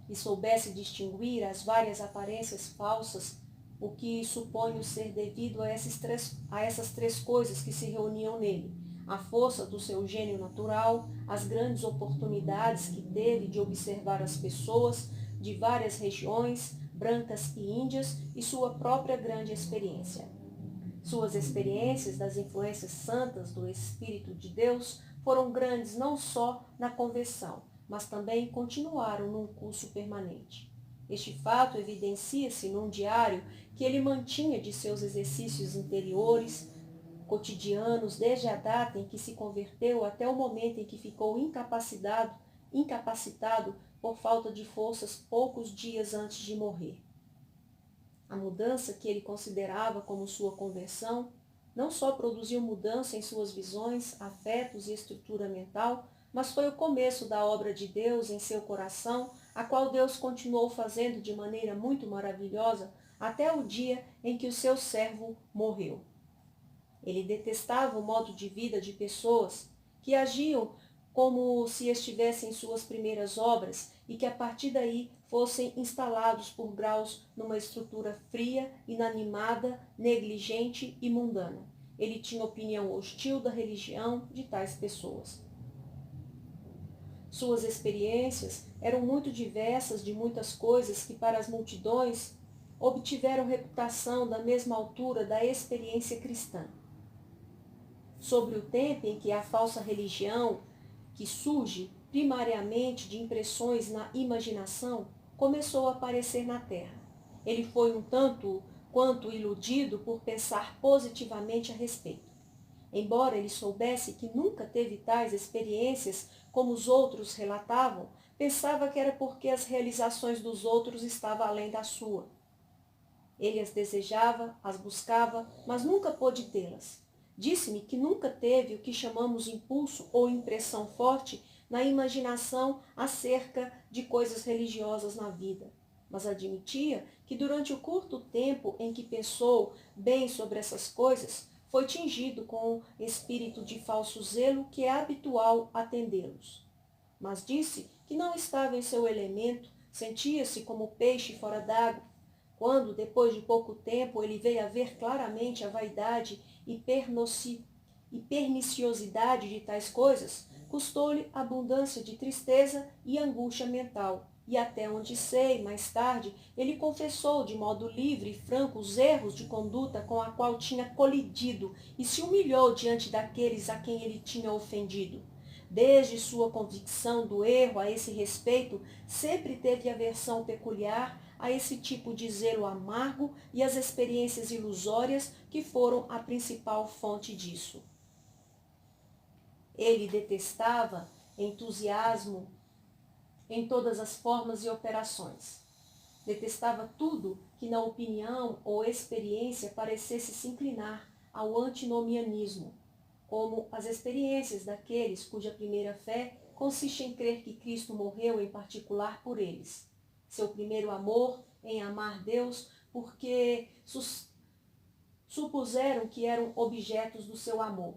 e soubesse distinguir as várias aparências falsas, o que suponho ser devido a essas três coisas que se reuniam nele: a força do seu gênio natural, as grandes oportunidades que teve de observar as pessoas de várias regiões, brancas e índias, e sua própria grande experiência. Suas experiências das influências santas do Espírito de Deus foram grandes não só na conversão, mas também continuaram num curso permanente. Este fato evidencia-se num diário que ele mantinha de seus exercícios interiores, cotidianos, desde a data em que se converteu até o momento em que ficou incapacitado por falta de forças poucos dias antes de morrer. A mudança que ele considerava como sua conversão não só produziu mudança em suas visões, afetos e estrutura mental, mas foi o começo da obra de Deus em seu coração, a qual Deus continuou fazendo de maneira muito maravilhosa até o dia em que o seu servo morreu. Ele detestava o modo de vida de pessoas que agiam como se estivessem em suas primeiras obras e que a partir daí fossem instalados por graus numa estrutura fria, inanimada, negligente e mundana. Ele tinha opinião hostil da religião de tais pessoas. Suas experiências eram muito diversas de muitas coisas que para as multidões obtiveram reputação da mesma altura da experiência cristã. Sobre o tempo em que a falsa religião, que surge primariamente de impressões na imaginação, começou a aparecer na terra. Ele foi um tanto quanto iludido por pensar positivamente a respeito. Embora ele soubesse que nunca teve tais experiências como os outros relatavam, pensava que era porque as realizações dos outros estavam além da sua. Ele as desejava, as buscava, mas nunca pôde tê-las. Disse-me que nunca teve o que chamamos impulso ou impressão forte na imaginação acerca de coisas religiosas na vida, mas admitia que durante o curto tempo em que pensou bem sobre essas coisas, foi tingido com o espírito de falso zelo que é habitual atendê-los. Mas disse que não estava em seu elemento, sentia-se como peixe fora d'água. Quando, depois de pouco tempo, ele veio a ver claramente a vaidade e perniciosidade de tais coisas, custou-lhe abundância de tristeza e angústia mental. E até onde sei, mais tarde, ele confessou de modo livre e franco os erros de conduta com a qual tinha colidido e se humilhou diante daqueles a quem ele tinha ofendido. Desde sua convicção do erro a esse respeito, sempre teve aversão peculiar a esse tipo de zelo amargo e as experiências ilusórias que foram a principal fonte disso. Ele detestava entusiasmo em todas as formas e operações. Detestava tudo que na opinião ou experiência parecesse se inclinar ao antinomianismo, como as experiências daqueles cuja primeira fé consiste em crer que Cristo morreu em particular por eles. Seu primeiro amor em amar Deus porque supuseram que eram objetos do seu amor.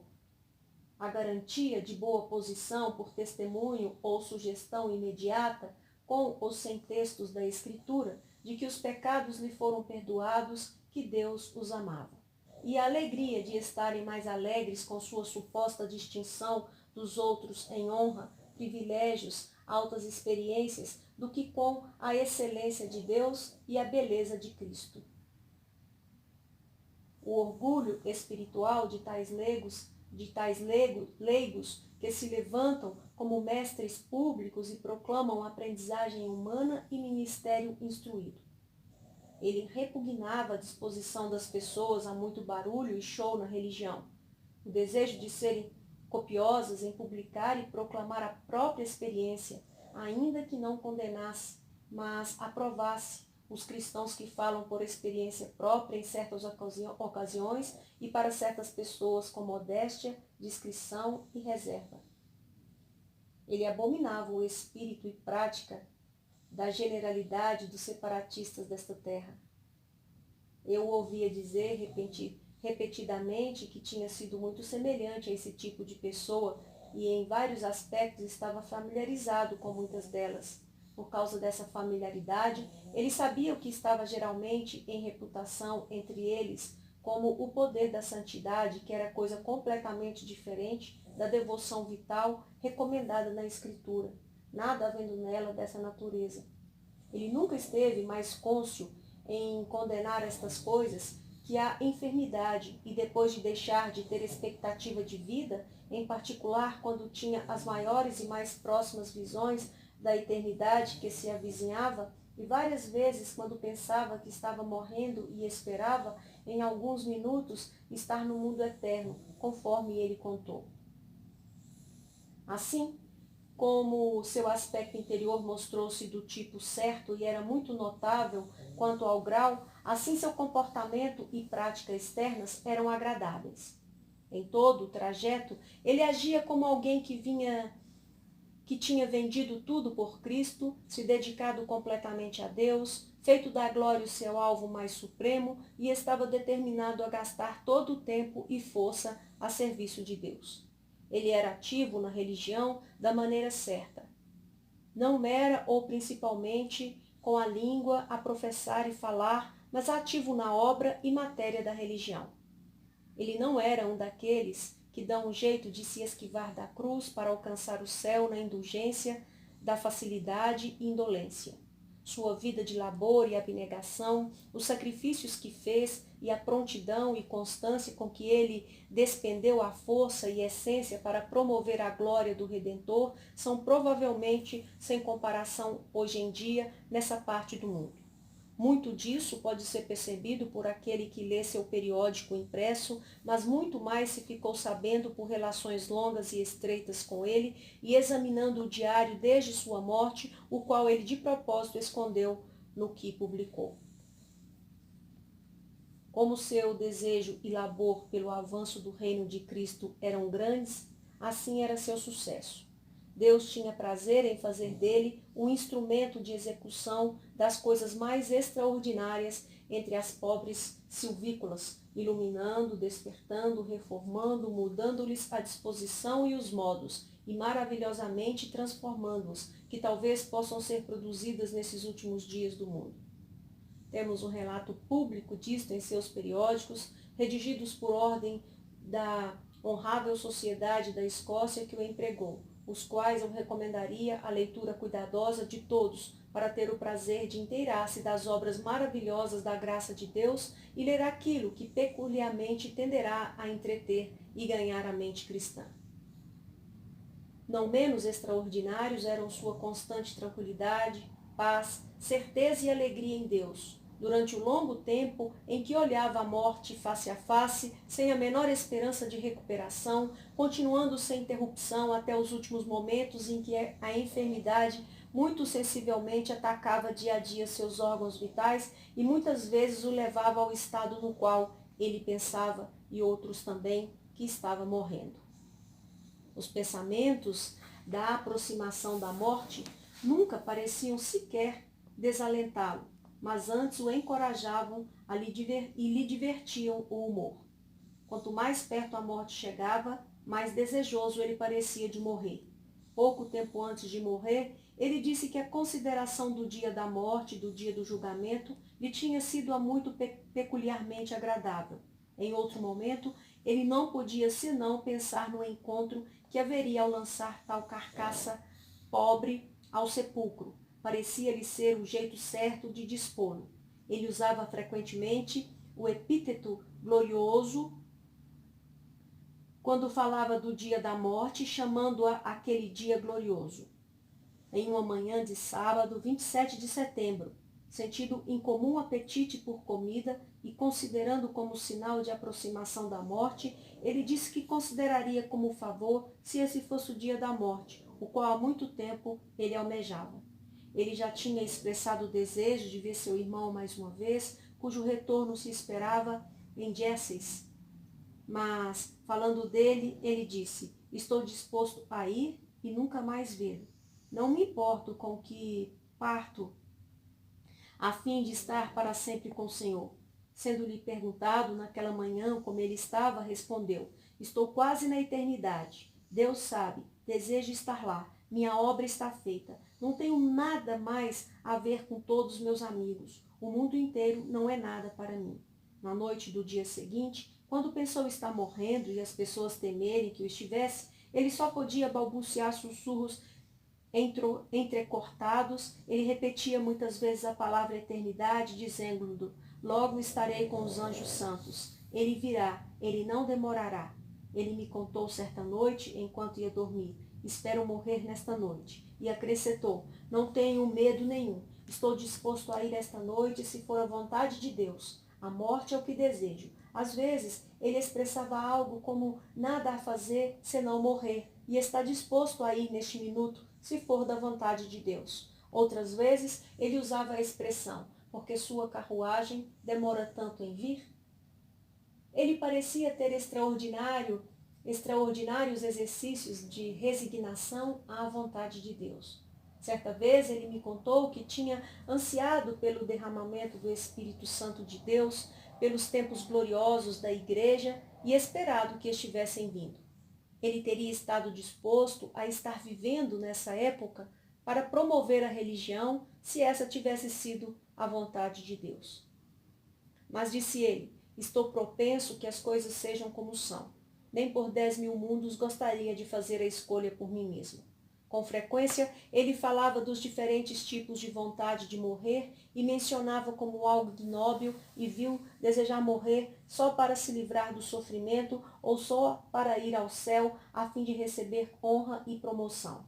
A garantia de boa posição por testemunho ou sugestão imediata, com ou sem textos da Escritura, de que os pecados lhe foram perdoados, que Deus os amava. E a alegria de estarem mais alegres com sua suposta distinção dos outros em honra, privilégios, altas experiências, do que com a excelência de Deus e a beleza de Cristo. O orgulho espiritual de tais leigos que se levantam como mestres públicos e proclamam aprendizagem humana e ministério instruído. Ele repugnava a disposição das pessoas a muito barulho e show na religião, o desejo de serem copiosas em publicar e proclamar a própria experiência, ainda que não condenasse, mas aprovasse os cristãos que falam por experiência própria em certas ocasiões e para certas pessoas com modéstia, discrição e reserva. Ele abominava o espírito e prática da generalidade dos separatistas desta terra. Eu ouvia dizer repetidamente que tinha sido muito semelhante a esse tipo de pessoa e em vários aspectos estava familiarizado com muitas delas. Por causa dessa familiaridade, ele sabia o que estava geralmente em reputação entre eles como o poder da santidade, que era coisa completamente diferente da devoção vital recomendada na Escritura, nada havendo nela dessa natureza. Ele nunca esteve mais cônscio em condenar estas coisas que a enfermidade, e depois de deixar de ter expectativa de vida, em particular quando tinha as maiores e mais próximas visões da eternidade que se avizinhava, e várias vezes quando pensava que estava morrendo e esperava, em alguns minutos, estar no mundo eterno, conforme ele contou. Assim, como seu aspecto interior mostrou-se do tipo certo e era muito notável quanto ao grau, assim seu comportamento e prática externas eram agradáveis. Em todo o trajeto, ele agia como alguém que tinha vendido tudo por Cristo, se dedicado completamente a Deus, feito da glória o seu alvo mais supremo e estava determinado a gastar todo o tempo e força a serviço de Deus. Ele era ativo na religião da maneira certa. Não mera ou principalmente com a língua a professar e falar, mas ativo na obra e matéria da religião. Ele não era um daqueles que dão um jeito de se esquivar da cruz para alcançar o céu na indulgência da facilidade e indolência. sua vida de labor e abnegação, os sacrifícios que fez e a prontidão e constância com que ele despendeu a força e essência para promover a glória do Redentor são provavelmente sem comparação hoje em dia nessa parte do mundo. Muito disso pode ser percebido por aquele que lê seu periódico impresso, mas muito mais se ficou sabendo por relações longas e estreitas com ele e examinando o diário desde sua morte, o qual ele de propósito escondeu no que publicou. Como seu desejo e labor pelo avanço do reino de Cristo eram grandes, assim era seu sucesso. Deus tinha prazer em fazer dele um instrumento de execução das coisas mais extraordinárias entre as pobres silvícolas, iluminando, despertando, reformando, mudando-lhes a disposição e os modos, e maravilhosamente transformando-os, que talvez possam ser produzidas nesses últimos dias do mundo. Temos um relato público disto em seus periódicos, redigidos por ordem da honrável Sociedade da Escócia que o empregou, os quais eu recomendaria a leitura cuidadosa de todos, para ter o prazer de inteirar-se das obras maravilhosas da graça de Deus e ler aquilo que peculiarmente tenderá a entreter e ganhar a mente cristã. Não menos extraordinários eram sua constante tranquilidade, paz, certeza e alegria em Deus, durante o longo tempo em que olhava a morte face a face, sem a menor esperança de recuperação, continuando sem interrupção até os últimos momentos em que a enfermidade muito sensivelmente atacava dia a dia seus órgãos vitais e muitas vezes o levava ao estado no qual ele pensava, e outros também, que estava morrendo. Os pensamentos da aproximação da morte nunca pareciam sequer desalentá-lo, mas antes o encorajavam e lhe divertiam o humor. Quanto mais perto a morte chegava, mais desejoso ele parecia de morrer. Pouco tempo antes de morrer, ele disse que a consideração do dia da morte e do dia do julgamento lhe tinha sido a muito peculiarmente agradável. Em outro momento, ele não podia senão pensar no encontro que haveria ao lançar tal carcaça pobre ao sepulcro. Parecia-lhe ser o jeito certo de dispô-lo. Ele usava frequentemente o epíteto glorioso quando falava do dia da morte, chamando-a aquele dia glorioso. Em uma manhã de sábado, 27 de setembro, sentindo incomum apetite por comida e considerando como sinal de aproximação da morte, ele disse que consideraria como favor se esse fosse o dia da morte, o qual há muito tempo ele almejava. Ele já tinha expressado o desejo de ver seu irmão mais uma vez, cujo retorno se esperava em Jesses. Mas, falando dele, ele disse: estou disposto a ir e nunca mais vê-lo. Não me importo com que parto, a fim de estar para sempre com o Senhor. Sendo-lhe perguntado naquela manhã como ele estava, respondeu: estou quase na eternidade. Deus sabe, desejo estar lá. Minha obra está feita. Não tenho nada mais a ver com todos os meus amigos. O mundo inteiro não é nada para mim. Na noite do dia seguinte, quando pensou estar morrendo e as pessoas temerem que o estivesse, ele só podia balbuciar sussurros entrecortados. Ele repetia muitas vezes a palavra eternidade, dizendo: logo estarei com os anjos santos. Ele virá, ele não demorará. Ele me contou certa noite, enquanto ia dormir: espero morrer nesta noite. E acrescentou: não tenho medo nenhum. Estou disposto a ir esta noite, se for a vontade de Deus. A morte é o que desejo. Às vezes, ele expressava algo como nada a fazer senão morrer, e está disposto a ir neste minuto, se for da vontade de Deus. Outras vezes, ele usava a expressão: porque sua carruagem demora tanto em vir? Ele parecia ter extraordinários exercícios de resignação à vontade de Deus. Certa vez ele me contou que tinha ansiado pelo derramamento do Espírito Santo de Deus, pelos tempos gloriosos da igreja e esperado que estivessem vindo. Ele teria estado disposto a estar vivendo nessa época para promover a religião, se essa tivesse sido a vontade de Deus. Mas disse ele: estou propenso que as coisas sejam como são. Nem por 10.000 mundos gostaria de fazer a escolha por mim mesmo. Com frequência, ele falava dos diferentes tipos de vontade de morrer e mencionava como algo ignóbil e vil desejar morrer só para se livrar do sofrimento ou só para ir ao céu a fim de receber honra e promoção.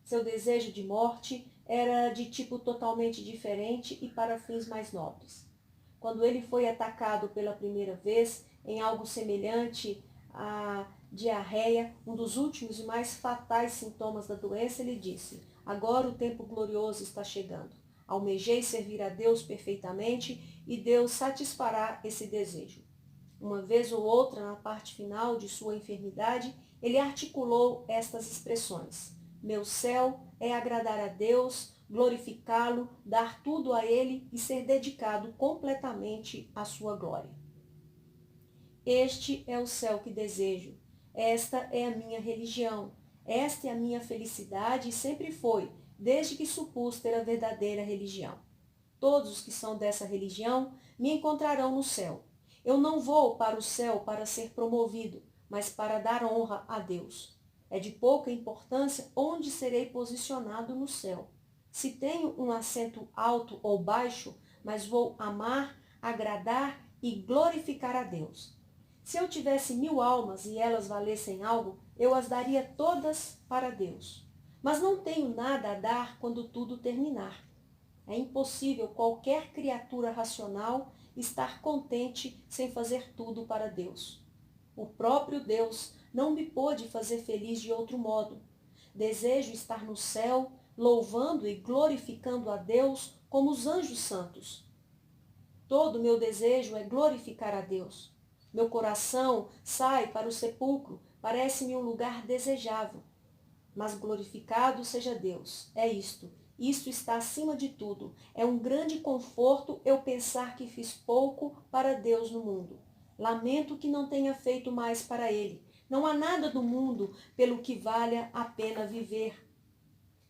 Seu desejo de morte era de tipo totalmente diferente e para fins mais nobres. Quando ele foi atacado pela primeira vez em algo semelhante à diarreia, um dos últimos e mais fatais sintomas da doença, ele disse: agora o tempo glorioso está chegando. Almejei servir a Deus perfeitamente e Deus satisfará esse desejo. Uma vez ou outra, na parte final de sua enfermidade, ele articulou estas expressões: meu céu é agradar a Deus, glorificá-lo, dar tudo a Ele e ser dedicado completamente à sua glória. Este é o céu que desejo. Esta é a minha religião. Esta é a minha felicidade e sempre foi, desde que supus ter a verdadeira religião. Todos os que são dessa religião me encontrarão no céu. Eu não vou para o céu para ser promovido, mas para dar honra a Deus. É de pouca importância onde serei posicionado no céu. Se tenho um assento alto ou baixo, mas vou amar, agradar e glorificar a Deus. Se eu tivesse 1000 almas e elas valessem algo, eu as daria todas para Deus. Mas não tenho nada a dar quando tudo terminar. É impossível qualquer criatura racional estar contente sem fazer tudo para Deus. O próprio Deus não me pôde fazer feliz de outro modo. Desejo estar no céu, louvando e glorificando a Deus como os anjos santos. Todo meu desejo é glorificar a Deus. Meu coração sai para o sepulcro, parece-me um lugar desejável. Mas glorificado seja Deus. É isto. Isto está acima de tudo. É um grande conforto eu pensar que fiz pouco para Deus no mundo. Lamento que não tenha feito mais para Ele. Não há nada do mundo pelo que valha a pena viver,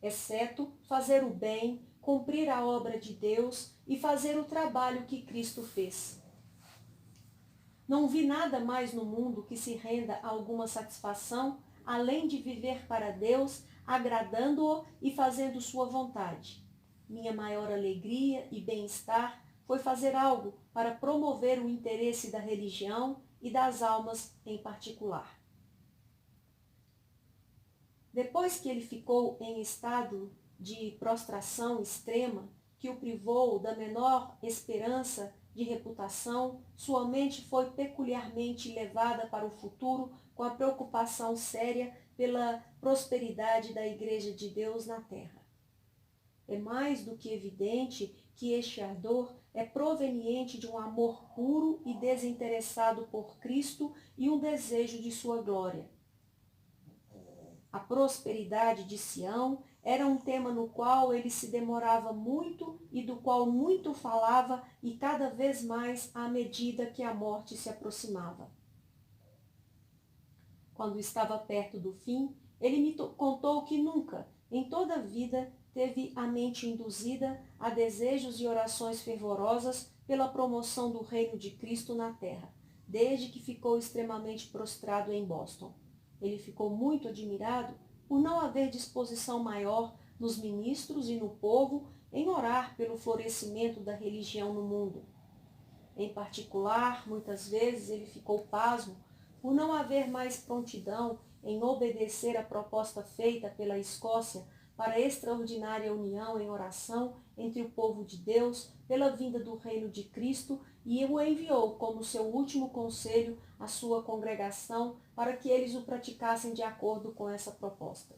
exceto fazer o bem, cumprir a obra de Deus e fazer o trabalho que Cristo fez. Não vi nada mais no mundo que se renda a alguma satisfação, além de viver para Deus, agradando-o e fazendo sua vontade. Minha maior alegria e bem-estar foi fazer algo para promover o interesse da religião e das almas em particular. Depois que ele ficou em estado de prostração extrema, que o privou da menor esperança de reputação, sua mente foi peculiarmente levada para o futuro com a preocupação séria pela prosperidade da Igreja de Deus na terra. É mais do que evidente que este ardor é proveniente de um amor puro e desinteressado por Cristo e um desejo de sua glória. A prosperidade de Sião era um tema no qual ele se demorava muito e do qual muito falava e cada vez mais à medida que a morte se aproximava. Quando estava perto do fim, ele me contou que nunca, em toda a vida, teve a mente induzida a desejos e orações fervorosas pela promoção do reino de Cristo na terra, desde que ficou extremamente prostrado em Boston. Ele ficou muito admirado por não haver disposição maior nos ministros e no povo em orar pelo florescimento da religião no mundo. Em particular, muitas vezes ele ficou pasmo por não haver mais prontidão em obedecer à proposta feita pela Escócia para a extraordinária união em oração entre o povo de Deus pela vinda do reino de Cristo, e o enviou como seu último conselho à sua congregação para que eles o praticassem de acordo com essa proposta.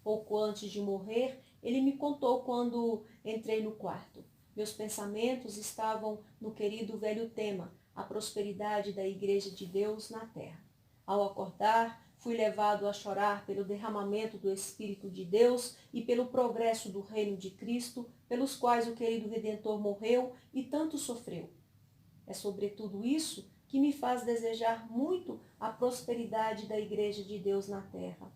Pouco antes de morrer, ele me contou quando entrei no quarto. Meus pensamentos estavam no querido velho tema, a prosperidade da Igreja de Deus na terra. Ao acordar, fui levado a chorar pelo derramamento do Espírito de Deus e pelo progresso do reino de Cristo, pelos quais o querido Redentor morreu e tanto sofreu. É sobretudo isso que me faz desejar muito a prosperidade da Igreja de Deus na terra.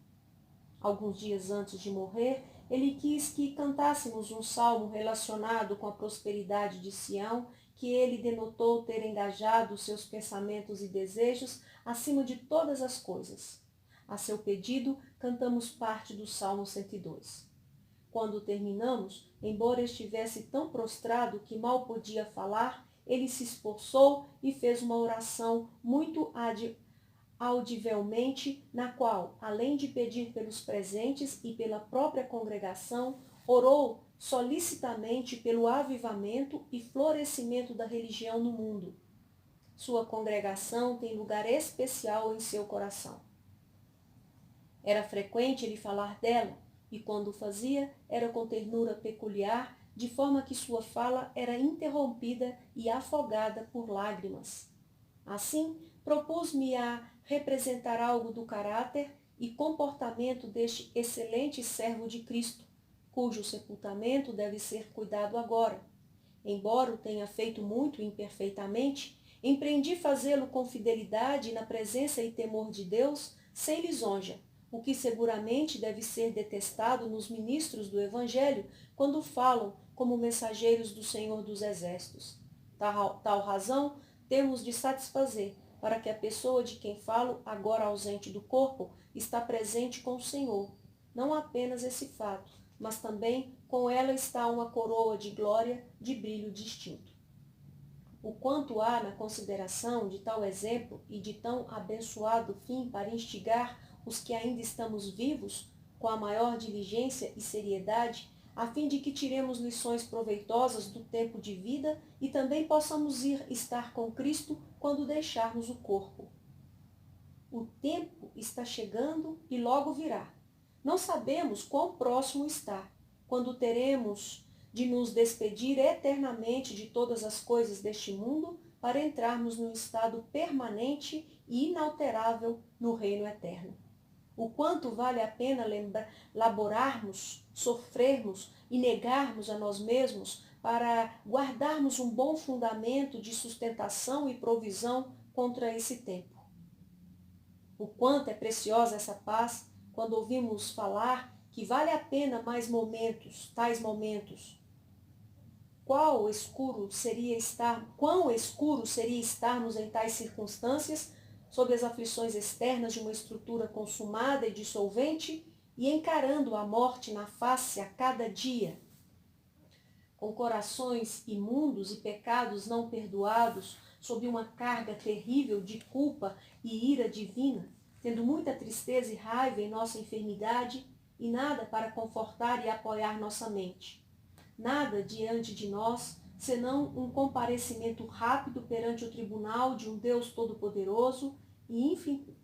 Alguns dias antes de morrer, ele quis que cantássemos um salmo relacionado com a prosperidade de Sião, que ele denotou ter engajado seus pensamentos e desejos acima de todas as coisas. a seu pedido, cantamos parte do Salmo 102. Quando terminamos, embora estivesse tão prostrado que mal podia falar, ele se esforçou e fez uma oração muito audivelmente, na qual, além de pedir pelos presentes e pela própria congregação, orou solicitamente pelo avivamento e florescimento da religião no mundo. Sua congregação tem lugar especial em seu coração. Era frequente ele falar dela, e quando o fazia, era com ternura peculiar, de forma que sua fala era interrompida e afogada por lágrimas. Assim, propus-me a representar algo do caráter e comportamento deste excelente servo de Cristo, cujo sepultamento deve ser cuidado agora. Embora o tenha feito muito imperfeitamente, empreendi fazê-lo com fidelidade na presença e temor de Deus, sem lisonja, o que seguramente deve ser detestado nos ministros do Evangelho quando falam como mensageiros do Senhor dos Exércitos. Tal razão temos de satisfazer, para que a pessoa de quem falo, agora ausente do corpo, está presente com o Senhor. Não apenas esse fato, mas também com ela está uma coroa de glória de brilho distinto. O quanto há na consideração de tal exemplo e de tão abençoado fim para instigar os que ainda estamos vivos com a maior diligência e seriedade, a fim de que tiremos lições proveitosas do tempo de vida e também possamos ir estar com Cristo quando deixarmos o corpo. O tempo está chegando e logo virá. Não sabemos quão próximo está, quando teremos de nos despedir eternamente de todas as coisas deste mundo para entrarmos num estado permanente e inalterável no reino eterno. O quanto vale a pena laborarmos, sofrermos e negarmos a nós mesmos para guardarmos um bom fundamento de sustentação e provisão contra esse tempo. O quanto é preciosa essa paz quando ouvimos falar que vale a pena mais momentos, tais momentos. Quão escuro seria estarmos em tais circunstâncias, sob as aflições externas de uma estrutura consumada e dissolvente, e encarando a morte na face a cada dia, com corações imundos e pecados não perdoados, sob uma carga terrível de culpa e ira divina, tendo muita tristeza e raiva em nossa enfermidade e nada para confortar e apoiar nossa mente. Nada diante de nós, senão um comparecimento rápido perante o tribunal de um Deus Todo-Poderoso e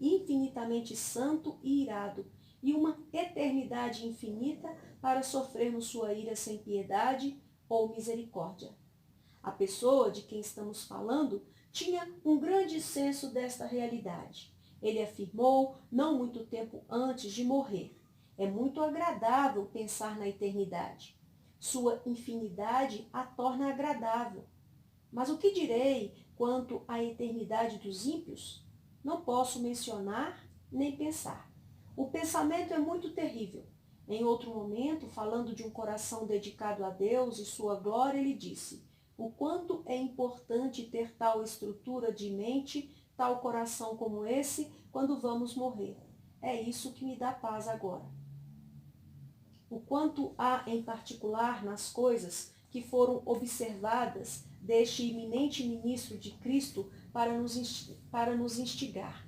infinitamente santo e irado, e uma eternidade infinita para sofrermos sua ira sem piedade ou misericórdia. A pessoa de quem estamos falando tinha um grande senso desta realidade. Ele afirmou, não muito tempo antes de morrer: é muito agradável pensar na eternidade. Sua infinidade a torna agradável. Mas o que direi quanto à eternidade dos ímpios? Não posso mencionar nem pensar. O pensamento é muito terrível. Em outro momento, falando de um coração dedicado a Deus e sua glória, ele disse: o quanto é importante ter tal estrutura de mente, tal coração como esse, quando vamos morrer. É isso que me dá paz agora. O quanto há em particular nas coisas que foram observadas deste iminente ministro de Cristo para nos instigar.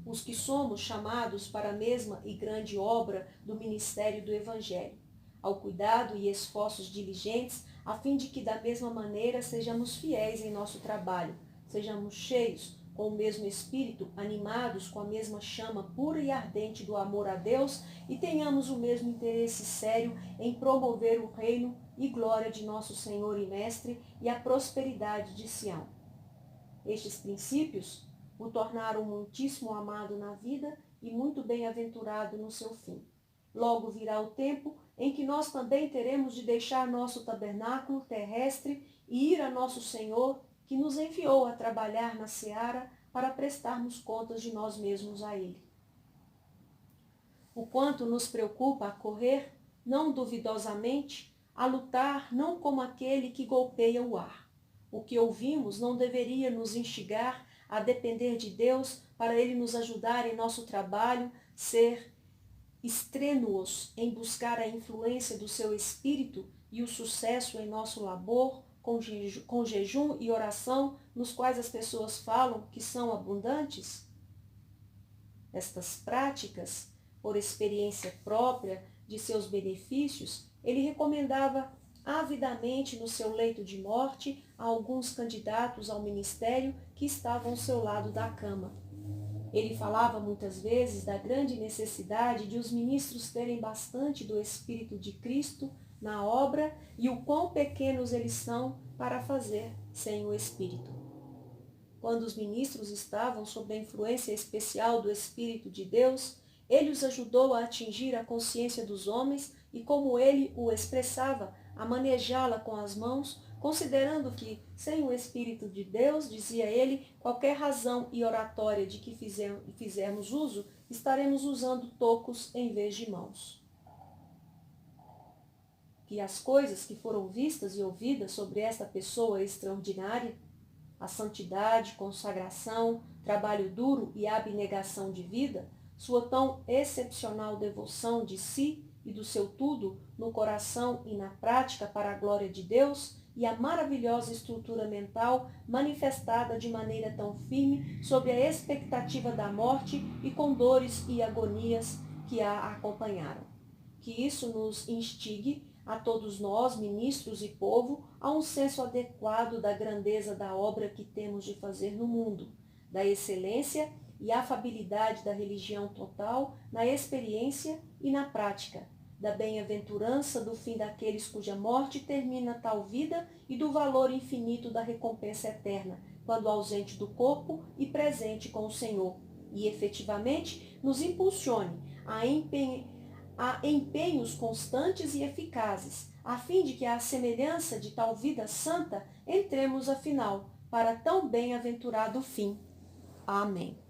Os que somos chamados para a mesma e grande obra do ministério do Evangelho, ao cuidado e esforços diligentes, a fim de que da mesma maneira sejamos fiéis em nosso trabalho, sejamos cheios com o mesmo espírito, animados com a mesma chama pura e ardente do amor a Deus e tenhamos o mesmo interesse sério em promover o reino e glória de nosso Senhor e Mestre e a prosperidade de Sião. Estes princípios o tornaram muitíssimo amado na vida e muito bem-aventurado no seu fim. Logo virá o tempo em que nós também teremos de deixar nosso tabernáculo terrestre e ir a nosso Senhor, que nos enviou a trabalhar na seara para prestarmos contas de nós mesmos a Ele. O quanto nos preocupa a correr, não duvidosamente, a lutar não como aquele que golpeia o ar. O que ouvimos não deveria nos instigar a depender de Deus para Ele nos ajudar em nosso trabalho, ser estrênuos em buscar a influência do seu espírito e o sucesso em nosso labor, com jejum e oração, nos quais as pessoas falam que são abundantes? Estas práticas, por experiência própria de seus benefícios, ele recomendava avidamente no seu leito de morte a alguns candidatos ao ministério que estavam ao seu lado da cama. Ele falava muitas vezes da grande necessidade de os ministros terem bastante do Espírito de Cristo na obra e o quão pequenos eles são para fazer sem o Espírito. Quando os ministros estavam sob a influência especial do Espírito de Deus, ele os ajudou a atingir a consciência dos homens e, como ele o expressava, a manejá-la com as mãos, considerando que, sem o Espírito de Deus, dizia ele, qualquer razão e oratória de que fizermos uso, estaremos usando tocos em vez de mãos. Que as coisas que foram vistas e ouvidas sobre esta pessoa extraordinária, a santidade, consagração, trabalho duro e abnegação de vida, sua tão excepcional devoção de si e do seu tudo no coração e na prática para a glória de Deus, e a maravilhosa estrutura mental manifestada de maneira tão firme sobre a expectativa da morte e com dores e agonias que a acompanharam. Que isso nos instigue a todos nós, ministros e povo, a um senso adequado da grandeza da obra que temos de fazer no mundo, da excelência e afabilidade da religião total na experiência e na prática, da bem-aventurança do fim daqueles cuja morte termina tal vida e do valor infinito da recompensa eterna, quando ausente do corpo e presente com o Senhor, e efetivamente nos impulsione a empenhos constantes e eficazes, a fim de que à semelhança de tal vida santa entremos afinal para tão bem-aventurado fim. Amém.